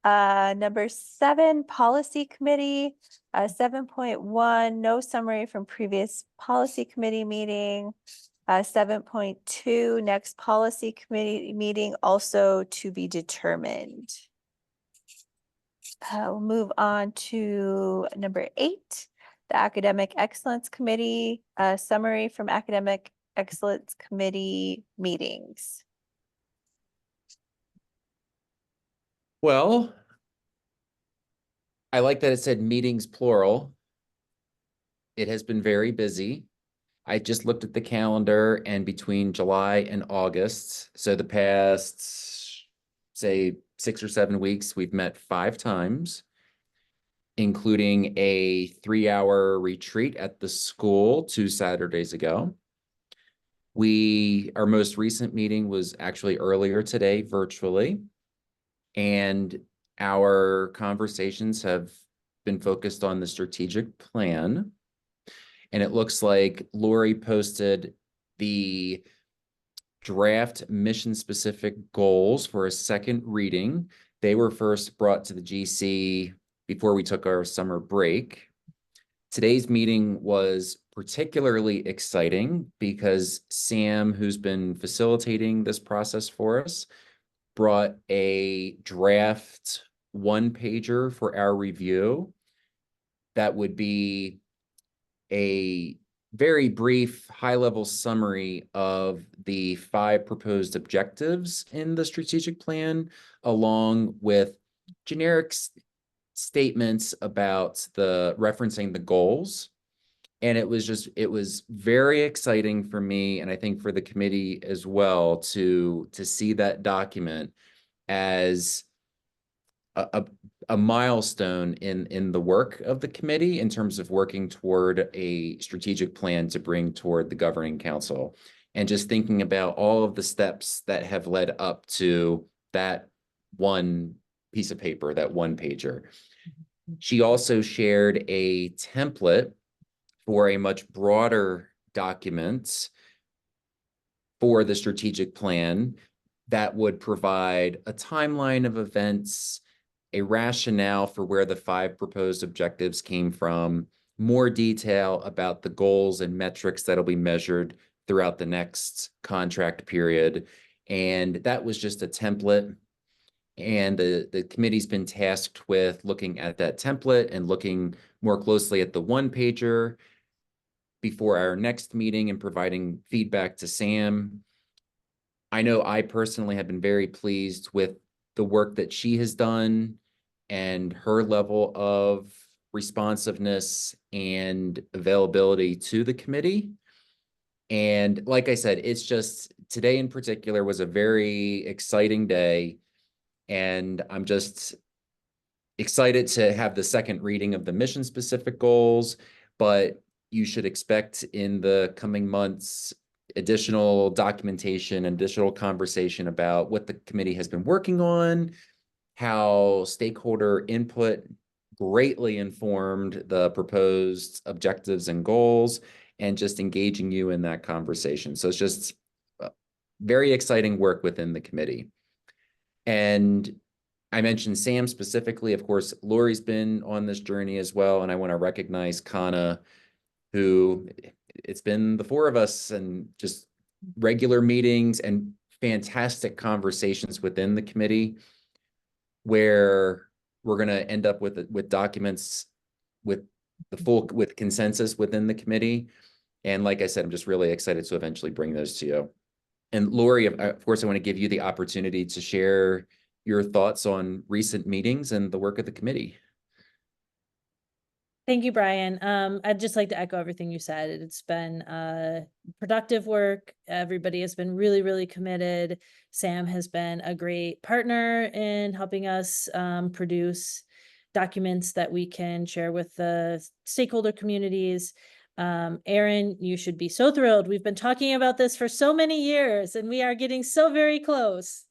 Number 7, policy committee, 7.1, no summary from previous policy committee meeting. 7.2, next policy committee meeting also to be determined. We'll move on to number 8, the Academic Excellence Committee, summary from Academic Excellence Committee meetings. Well, I like that it said meetings plural. It has been very busy. I just looked at the calendar, and between July and August, so the past, say, 6 or 7 weeks, we've met 5 times, including a 3-hour retreat at the school 2 Saturdays ago. Our most recent meeting was actually earlier today, virtually, and our conversations have been focused on the strategic plan. And it looks like Lori posted the draft mission-specific goals for a second reading. They were first brought to the GC before we took our summer break. Today's meeting was particularly exciting because Sam, who's been facilitating this process for us, brought a draft 1-pager for our review that would be a very brief, high-level summary of the 5 proposed objectives in the strategic plan, along with generic statements about referencing the goals. And it was very exciting for me, and I think for the committee as well, to see that document as a milestone in the work of the committee in terms of working toward a strategic plan to bring toward the governing council, and just thinking about all of the steps that have led up to that one piece of paper, that 1-pager. She also shared a template for a much broader document for the strategic plan that would provide a timeline of events, a rationale for where the 5 proposed objectives came from, more detail about the goals and metrics that'll be measured throughout the next contract period. And that was just a template. And the committee's been tasked with looking at that template and looking more closely at the 1-pager before our next meeting and providing feedback to Sam. I know I personally have been very pleased with the work that she has done and her level of responsiveness and availability to the committee. And like I said, it's just today in particular was a very exciting day. And I'm just excited to have the second reading of the mission specific goals, but you should expect in the coming months additional documentation, additional conversation about what the committee has been working on, how stakeholder input greatly informed the proposed objectives and goals, and just engaging you in that conversation. So it's just very exciting work within the committee. And I mentioned Sam specifically. Of course, Lori's been on this journey as well. And I want to recognize Kana, who it's been the four of us and just regular meetings and fantastic conversations within the committee where we're going to end up with documents with with consensus within the committee. And like I said, I'm just really excited to eventually bring those to you. And Lori, of course, I want to give you the opportunity to share your thoughts on recent meetings and the work of the committee. Thank you, Brian. I'd just like to echo everything you said. It's been productive work. Everybody has been really, really committed. Sam has been a great partner in helping us produce documents that we can share with the stakeholder communities. Aaron, you should be so thrilled. We've been talking about this for so many years and we are getting so very close.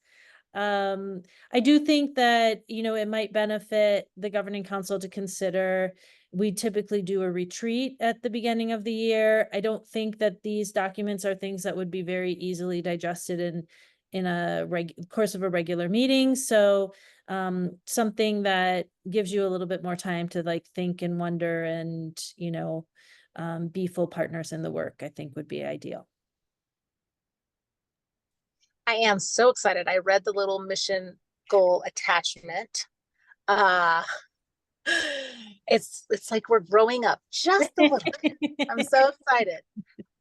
I do think that, you know, it might benefit the governing council to consider. We typically do a retreat at the beginning of the year. I don't think that these documents are things that would be very easily digested in a course of a regular meeting. So something that gives you a little bit more time to like think and wonder and, you know, be full partners in the work, I think would be ideal. I am so excited. I read the little mission goal attachment. It's like we're growing up just a little bit. I'm so excited.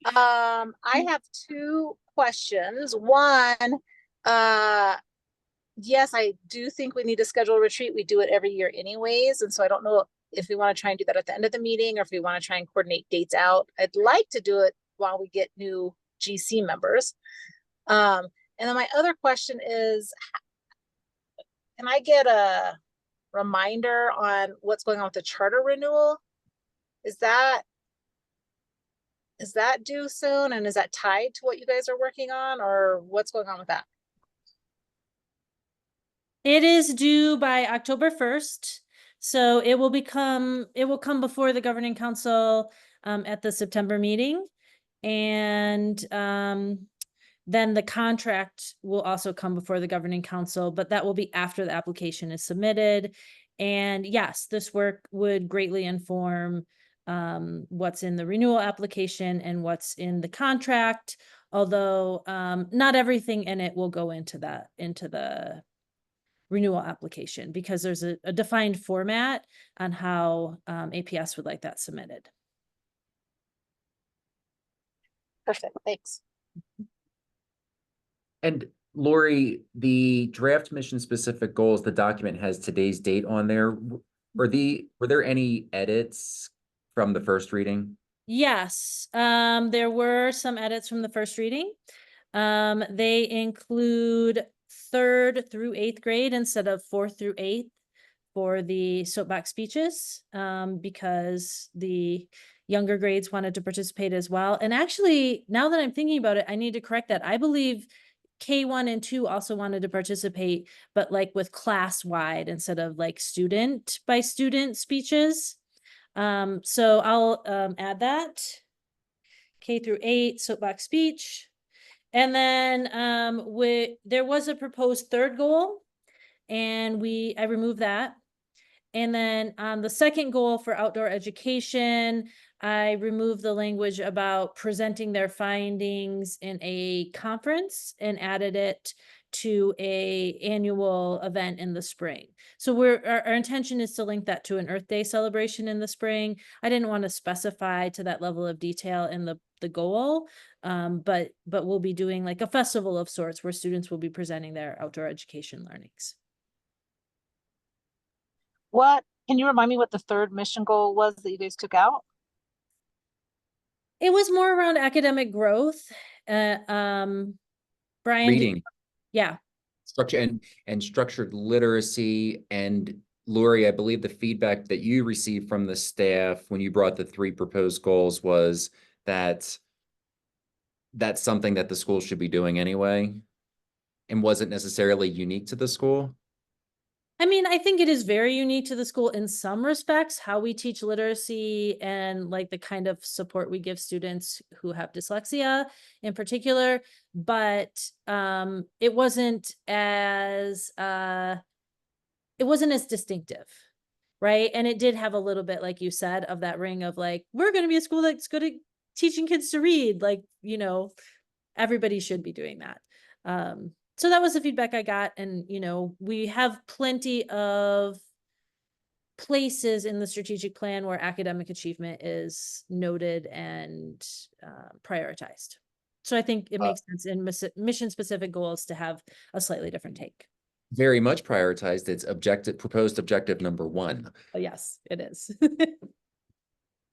I have two questions. One, yes, I do think we need to schedule a retreat. We do it every year anyways. And so I don't know if we want to try and do that at the end of the meeting or if we want to try and coordinate dates out. I'd like to do it while we get new GC members. And then my other question is, can I get a reminder on what's going on with the charter renewal? Is that due soon? And is that tied to what you guys are working on, or what's going on with that? It is due by October 1st. So it will come before the governing council at the September meeting. And then the contract will also come before the governing council, but that will be after the application is submitted. And yes, this work would greatly inform what's in the renewal application and what's in the contract, although not everything in it will go into the renewal application because there's a defined format on how APS would like that submitted. Perfect, thanks. And Lori, the draft mission specific goals, the document has today's date on there. Were there any edits from the first reading? Yes, there were some edits from the first reading. They include 3rd through 8th grade instead of 4th through 8th for the soapbox speeches, because the younger grades wanted to participate as well. And actually, now that I'm thinking about it, I need to correct that. I believe K1 and 2 also wanted to participate, but like with class wide instead of like student by student speeches. So I'll add that. K through 8 soapbox speech. And then there was a proposed 3rd goal and I removed that. And then on the second goal for outdoor education, I removed the language about presenting their findings in a conference and added it to a annual event in the spring. So our intention is to link that to an Earth Day celebration in the spring. I didn't want to specify to that level of detail in the goal, but we'll be doing like a festival of sorts where students will be presenting their outdoor education learnings. Can you remind me what the 3rd mission goal was that you guys took out? It was more around academic growth. Brian, Reading. yeah. Structure and structured literacy. And Lori, I believe the feedback that you received from the staff when you brought the 3 proposed goals was that that's something that the school should be doing anyway and wasn't necessarily unique to the school. I mean, I think it is very unique to the school in some respects, how we teach literacy and like the kind of support we give students who have dyslexia in particular, but it wasn't as distinctive, right? And it did have a little bit, like you said, of that ring of like, we're going to be a school that's good at teaching kids to read, like, you know, everybody should be doing that. So that was the feedback I got. And, you know, we have plenty of places in the strategic plan where academic achievement is noted and prioritized. So I think it makes sense in mission specific goals to have a slightly different take. Very much prioritized. It's proposed objective number 1. Oh, yes, it is.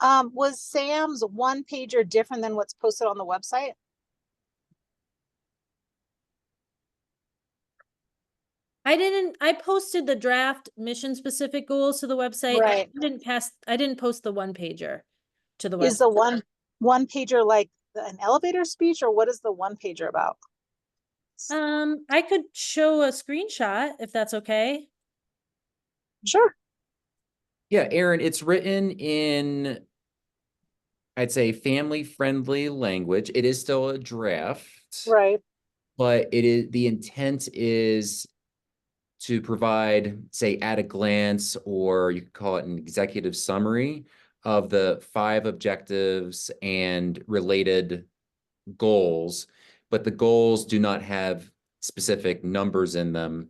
Was Sam's 1-pager different than what's posted on the website? I posted the draft mission specific goals to the website. Right. I didn't post the 1-pager to the Is website. the one-pager like an elevator speech, or what is the 1-pager about? I could show a screenshot if that's okay. Sure. Yeah, Aaron, it's written in, I'd say, family-friendly language. It is still a draft. Right. But the intent is to provide, say, at a glance, or you could call it an executive summary of the 5 objectives and related goals, but the goals do not have specific numbers in them.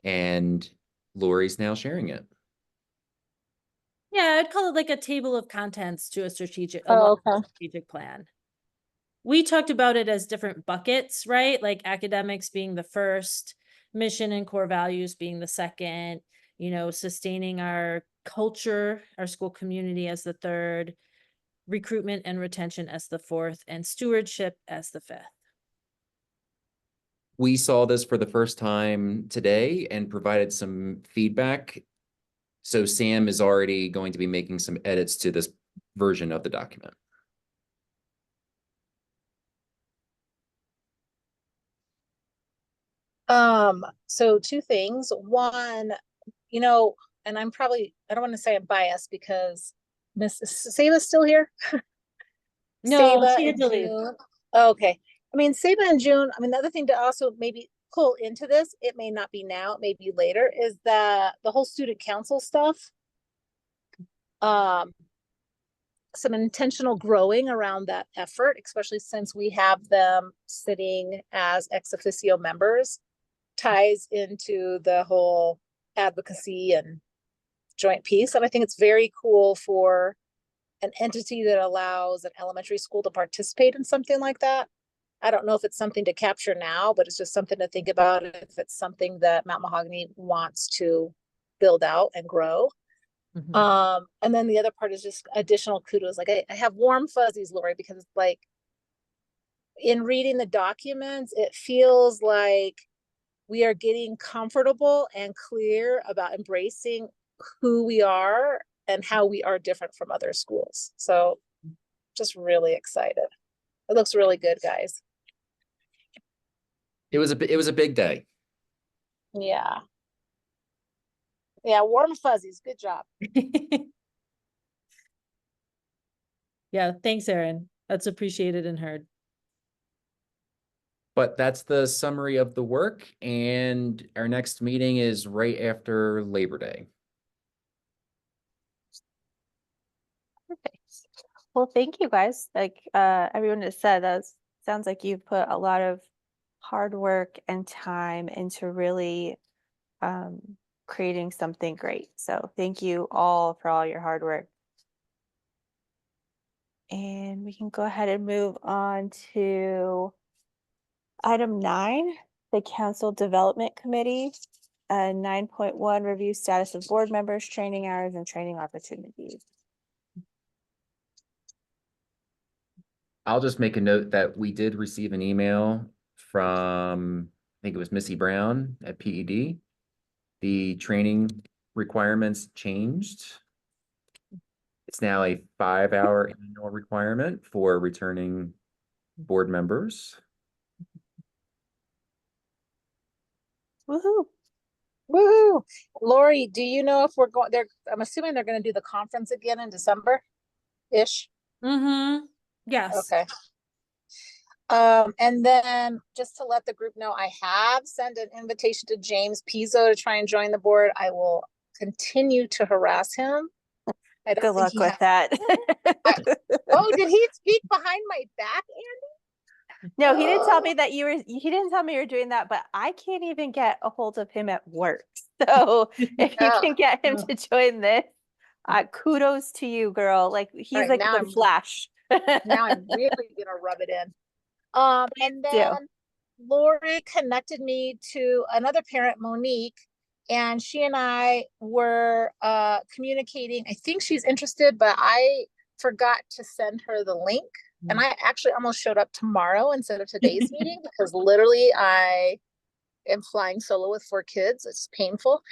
And Lori's now sharing it. Yeah, I'd call it like a table of contents to a strategic plan. We talked about it as different buckets, right? Like academics being the first, mission and core values being the second, you know, sustaining our culture, our school community as the third, recruitment and retention as the fourth, and stewardship as the fifth. We saw this for the first time today and provided some feedback. So Sam is already going to be making some edits to this version of the document. So 2 things. One, you know, and I don't want to say I'm biased because Miss Seba's still here. No, Seba she had and to leave. June. Okay. I mean, Seba and June, I mean, the other thing to also maybe pull into this, it may not be now, it may be later, is that the whole student council stuff. Some intentional growing around that effort, especially since we have them sitting as ex officio members, ties into the whole advocacy and joint piece. And I think it's very cool for an entity that allows an elementary school to participate in something like that. I don't know if it's something to capture now, but it's just something to think about if it's something that Mount Mahogany wants to build out and grow. Mhm. And then the other part is just additional kudos. Like I have warm fuzzies, Lori, because it's like in reading the documents, it feels like we are getting comfortable and clear about embracing who we are and how we are different from other schools. So just really excited. It looks really good, guys. It was a big day. Yeah. Yeah, warm fuzzies. Good job. Yeah, thanks, Erin. That's appreciated and heard. But that's the summary of the work, and our next meeting is right after Labor Day. Perfect. Well, thank you guys. Like everyone has said, that sounds like you've put a lot of hard work and time into really creating something great. So thank you all for all your hard work. And we can go ahead and move on to item 9, the Council Development Committee. 9.1, review status of board members, training hours, and training opportunities. I'll just make a note that we did receive an email from think it was Missy Brown at PED. The training requirements changed. It's now a 5-hour annual requirement for returning board members. Woohoo. Woohoo. Lori, do you know if we're going there? I'm assuming they're going to do the conference again in December-ish. Mm-hmm. Yes. Okay. And then just to let the group know, I have sent an invitation to James Pizzo to try and join the board. I will continue to harass him. I don't Good think luck he with that. Oh, did he speak behind my back, Andy? No, he didn't tell me that he didn't tell me you were doing that, but I can't even get a hold of him at work. So if you Oh. can get him to join this, kudos to you, girl. Like he's right, like now the I'm- Flash. Now I'm really gonna rub it in. And do. then Lori connected me to another parent, Monique, and she and I were communicating. I think she's interested, but I forgot to send her the link. And I actually almost showed up tomorrow instead of today's meeting because literally I am flying solo with 4 kids. It's painful.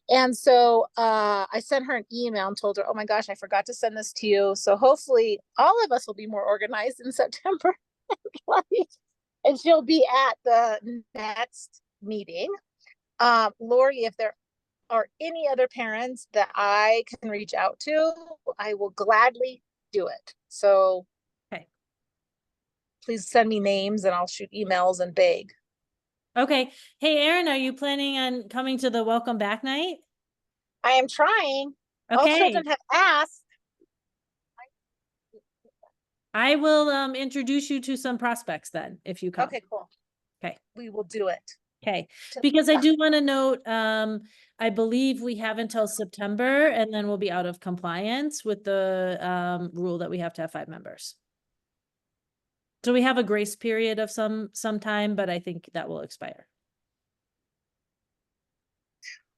And so I sent her an email and told her, oh my gosh, I forgot to send this to you. So hopefully all of us will be more organized in September. And she'll be at the next meeting. Lori, if there are any other parents that I can reach out to, I will gladly do it. So Okay. Please send me names and I'll shoot emails and beg. Okay. Hey, Erin, are you planning on coming to the welcome back night? I am trying. All Okay. children have asked. I will introduce you to some prospects then, if you come. Okay, cool. Okay. We will do it. Okay, because I do want to note, I believe we have until September and then we'll be out of compliance with the rule that we have to have 5 members. So we have a grace period of some time, but I think that will expire.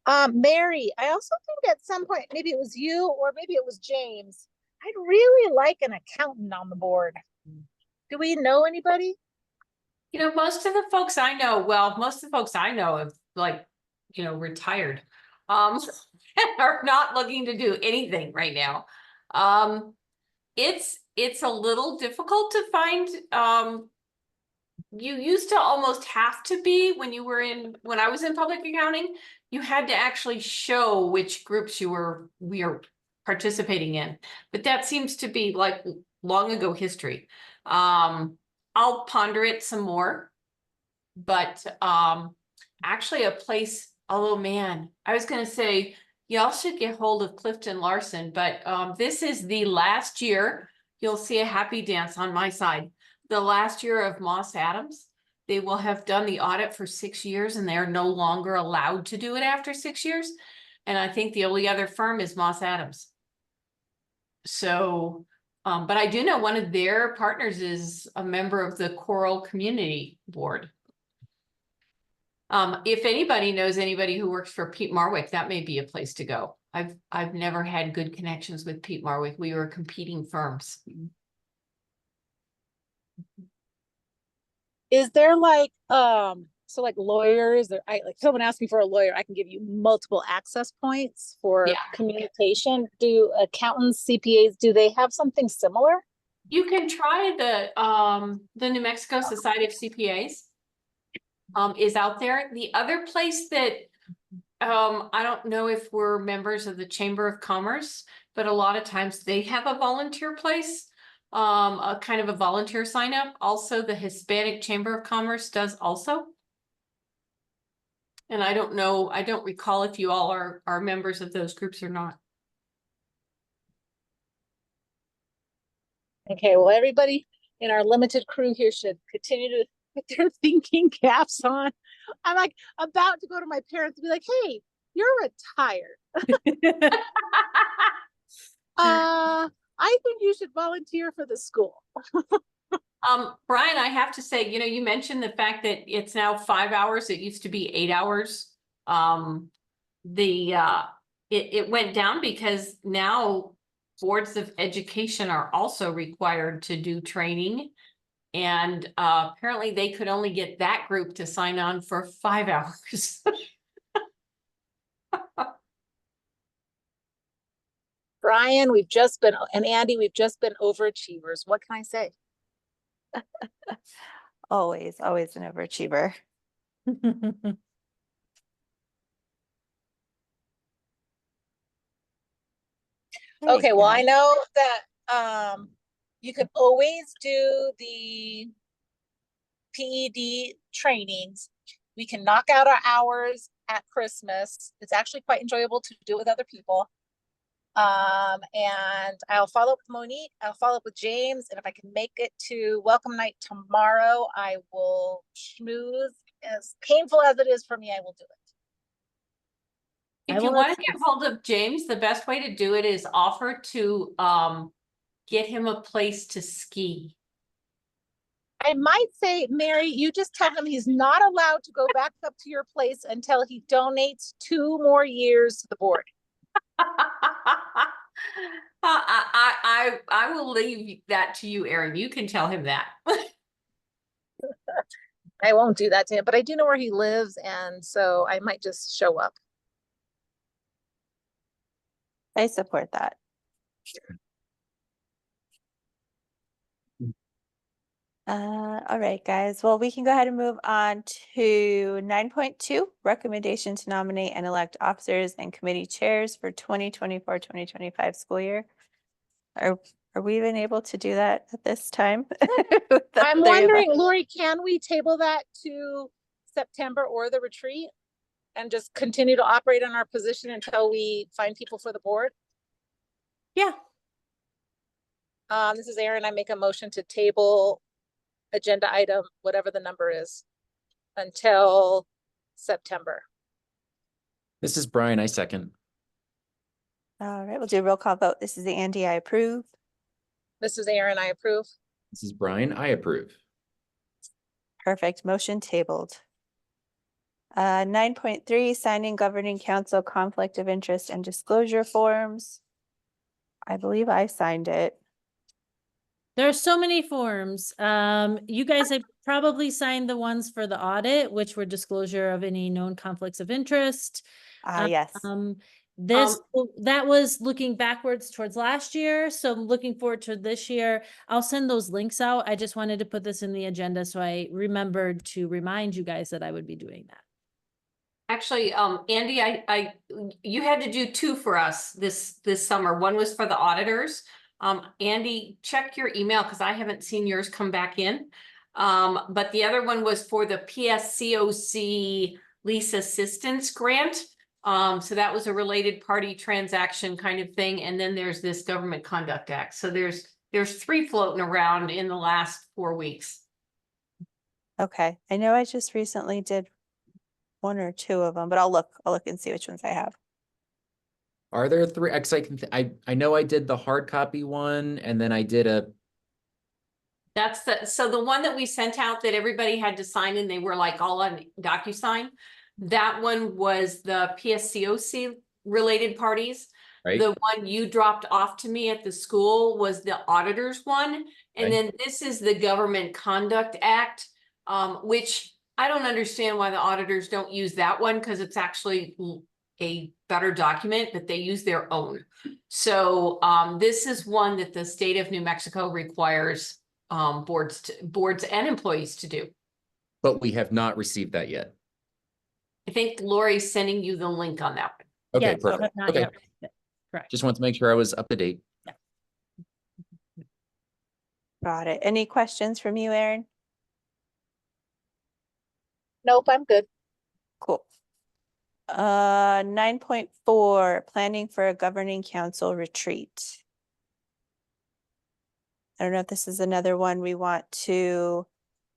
Mary, I also think at some point, maybe it was you or maybe it was James, I'd really like an accountant on the board. Do we know anybody? You know, most of the folks I know, well, most of the folks I know have like, you know, retired. Are not looking to do anything right now. It's a little difficult to find. You used to almost have to be when I was in public accounting, you had to actually show which groups we are participating in. But that seems to be like long ago history. I'll ponder it some more. But actually a place, although man, I was gonna say y'all should get hold of Clifton Larson, but this is the last year. You'll see a happy dance on my side. The last year of Moss Adams. They will have done the audit for 6 years and they're no longer allowed to do it after 6 years. And I think the only other firm is Moss Adams. So, but I do know one of their partners is a member of the Coral Community Board. If anybody knows anybody who works for Pete Marwick, that may be a place to go. I've never had good connections with Pete Marwick. We were competing firms. Is there like so like lawyers or like someone asked me for a lawyer, I can give you multiple access points for Yeah. communication. Do accountants, CPAs, do they have something similar? You can try the New Mexico Society of CPAs. Is out there. The other place that I don't know if we're members of the Chamber of Commerce, but a lot of times they have a volunteer place, a kind of a volunteer sign up. Also, the Hispanic Chamber of Commerce does also. And I don't know, I don't recall if you all are members of those groups or not. Okay, well, everybody in our limited crew here should continue to put their thinking caps on. I'm like about to go to my parents and be like, hey, you're retired. I think you should volunteer for the school. Brian, I have to say, you know, you mentioned the fact that it's now 5 hours. It used to be 8 hours. It went down because now boards of education are also required to do training. And apparently they could only get that group to sign on for 5 hours. Brian, and Andy, we've just been overachievers. What can I say? Always, always an overachiever. Alright, Okay, well, I guys. know that you can always do the PED trainings. We can knock out our hours at Christmas. It's actually quite enjoyable to do it with other people. And I'll follow up with Monique, I'll follow up with James, and if I can make it to welcome night tomorrow, I will schmooze. As painful as it is for me, I will do it. I If you will want to get hold of James, the best way to do it is offer to get him a place to ski. I might say, Mary, you just tell him he's not allowed to go back up to your place until he donates 2 more years to the board. I will leave that to you, Erin. You can tell him that. I won't do that to him, but I do know where he lives, and so I might just show up. I support that. All right, guys. Well, we can go ahead and move on to 9.2, recommendation to nominate and elect officers and committee chairs for 2024-2025 school year. Are we even able to do that at this time? With the I'm 3 of us? wondering, Lori, can we table that to September or the retreat and just continue to operate on our position until we find people for the board? Yeah, This is Erin. I make a motion to table agenda item, whatever the number is, until September. This is Brian, I second. All right, we'll do a roll call vote. This is Andy, I approve. This is Erin. I approve. This is Brian, I approve. Perfect, motion tabled. 9.3, signing governing council conflict of interest and disclosure forms. I believe I signed it. there are so many forms. You guys have probably signed the ones for the audit, which were disclosure of any known conflicts of interest. Yes. That was looking backwards towards last year, so I'm looking forward to this year. I'll send those links out. I just wanted to put this in the agenda, so I remembered to remind you guys that I would be doing that. Actually, Andy, you had to do 2 for us this summer. One was for the auditors. Andy, check your email because I haven't seen yours come back in. But the other one was for the PSCOC lease assistance grant. So that was a related party transaction kind of thing. And then there's this Government Conduct Act. So there's 3 floating around in the last 4 weeks. Okay, I know I just recently did 1 or 2 of them, but I'll look and see which ones I have. Are there 3? I know I did the hard copy one, and then I did a. So the one that we sent out that everybody had to sign and they were like all on DocuSign. That one was the PSCOC related parties. Right. The one you dropped off to me at the school was the auditor's one. And Right. then this is the Government Conduct Act, which I don't understand why the auditors don't use that one because it's actually a better document, but they use their own. So this is one that the state of New Mexico requires boards and employees to do. But we have not received that yet. I think Lori's sending you the link on that one. Okay, Yes, but perfect. not Okay, yet. Correct. just want to make sure I was up to date. Got it. Any questions from you, Erin? Nope, I'm good. Cool. 9.4, planning for a governing council retreat. I don't know if this is another one we want to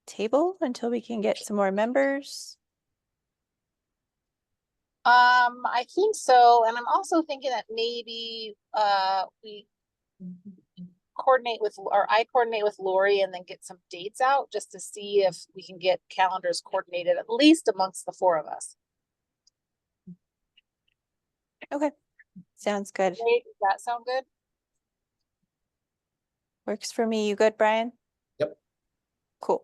table until we can get some more members. I think so. And I'm also thinking that maybe we coordinate with, or I coordinate with Lori and then get some dates out just to see if we can get calendars coordinated, at least amongst the 4 of us. Okay, sounds good. Does that sound good? Works for me. You good, Brian? Yep. Cool.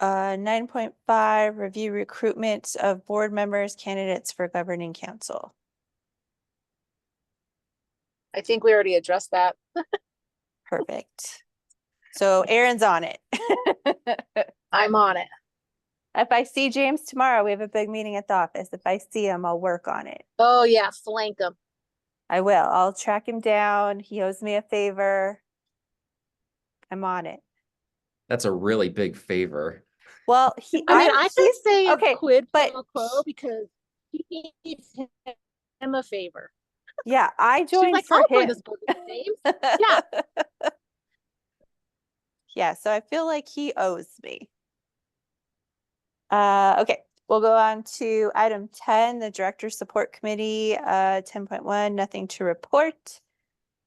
9.5, review recruitment of board members, candidates for governing council. I think we already addressed that. Perfect. So Aaron's on it. I'm on it. If I see James tomorrow, we have a big meeting at the office. If I see him, I'll work on it. Oh yeah, flank them. I will. I'll track him down. He owes me a favor. I'm on it. That's a really big favor. Well, I mean, I can he's- say okay, quid but pro quo because he needs him a favor. yeah, I She's joined like, for I'll join him. this board with James. Yeah. Yeah, so I feel like he owes me. Okay, we'll go on to item 10, the Director Support Committee, 10.1, nothing to report.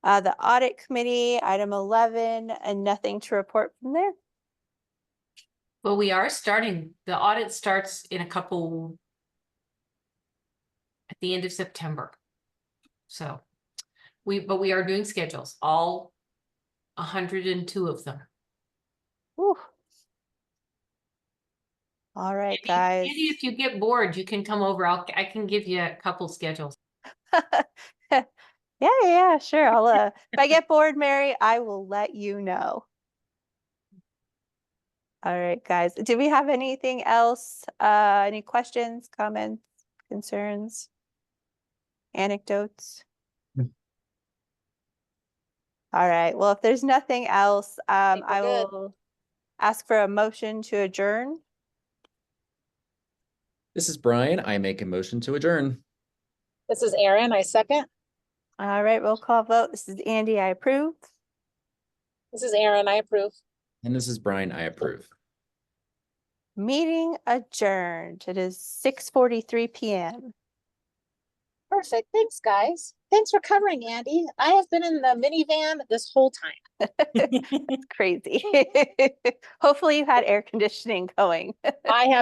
The Audit Committee, item 11, and nothing to report from there. Well, we are starting, the audit starts in a couple at the end of September. So but we are doing schedules, all 102 of them. Whew. All right, guys. Andy, if you get bored, you can come over. I can give you a couple schedules. Yeah, sure. I'll if I get bored, Mary, I will let you know. All right, guys. Do we have anything else? Any questions, comments, concerns, anecdotes? All right. Well, if there's nothing else, think we're I good. will ask for a motion to adjourn. This is Brian. I make a motion to adjourn. This is Aaron. I second. All right, roll call vote. This is Andy. I approve. This is Aaron. I approve. And this is Brian. I approve. Meeting adjourned. It is 6:43 p.m. Perfect. Thanks, guys. Thanks for covering, Andy. I have been in the minivan this whole time. It's crazy. Hopefully you had air conditioning going. I have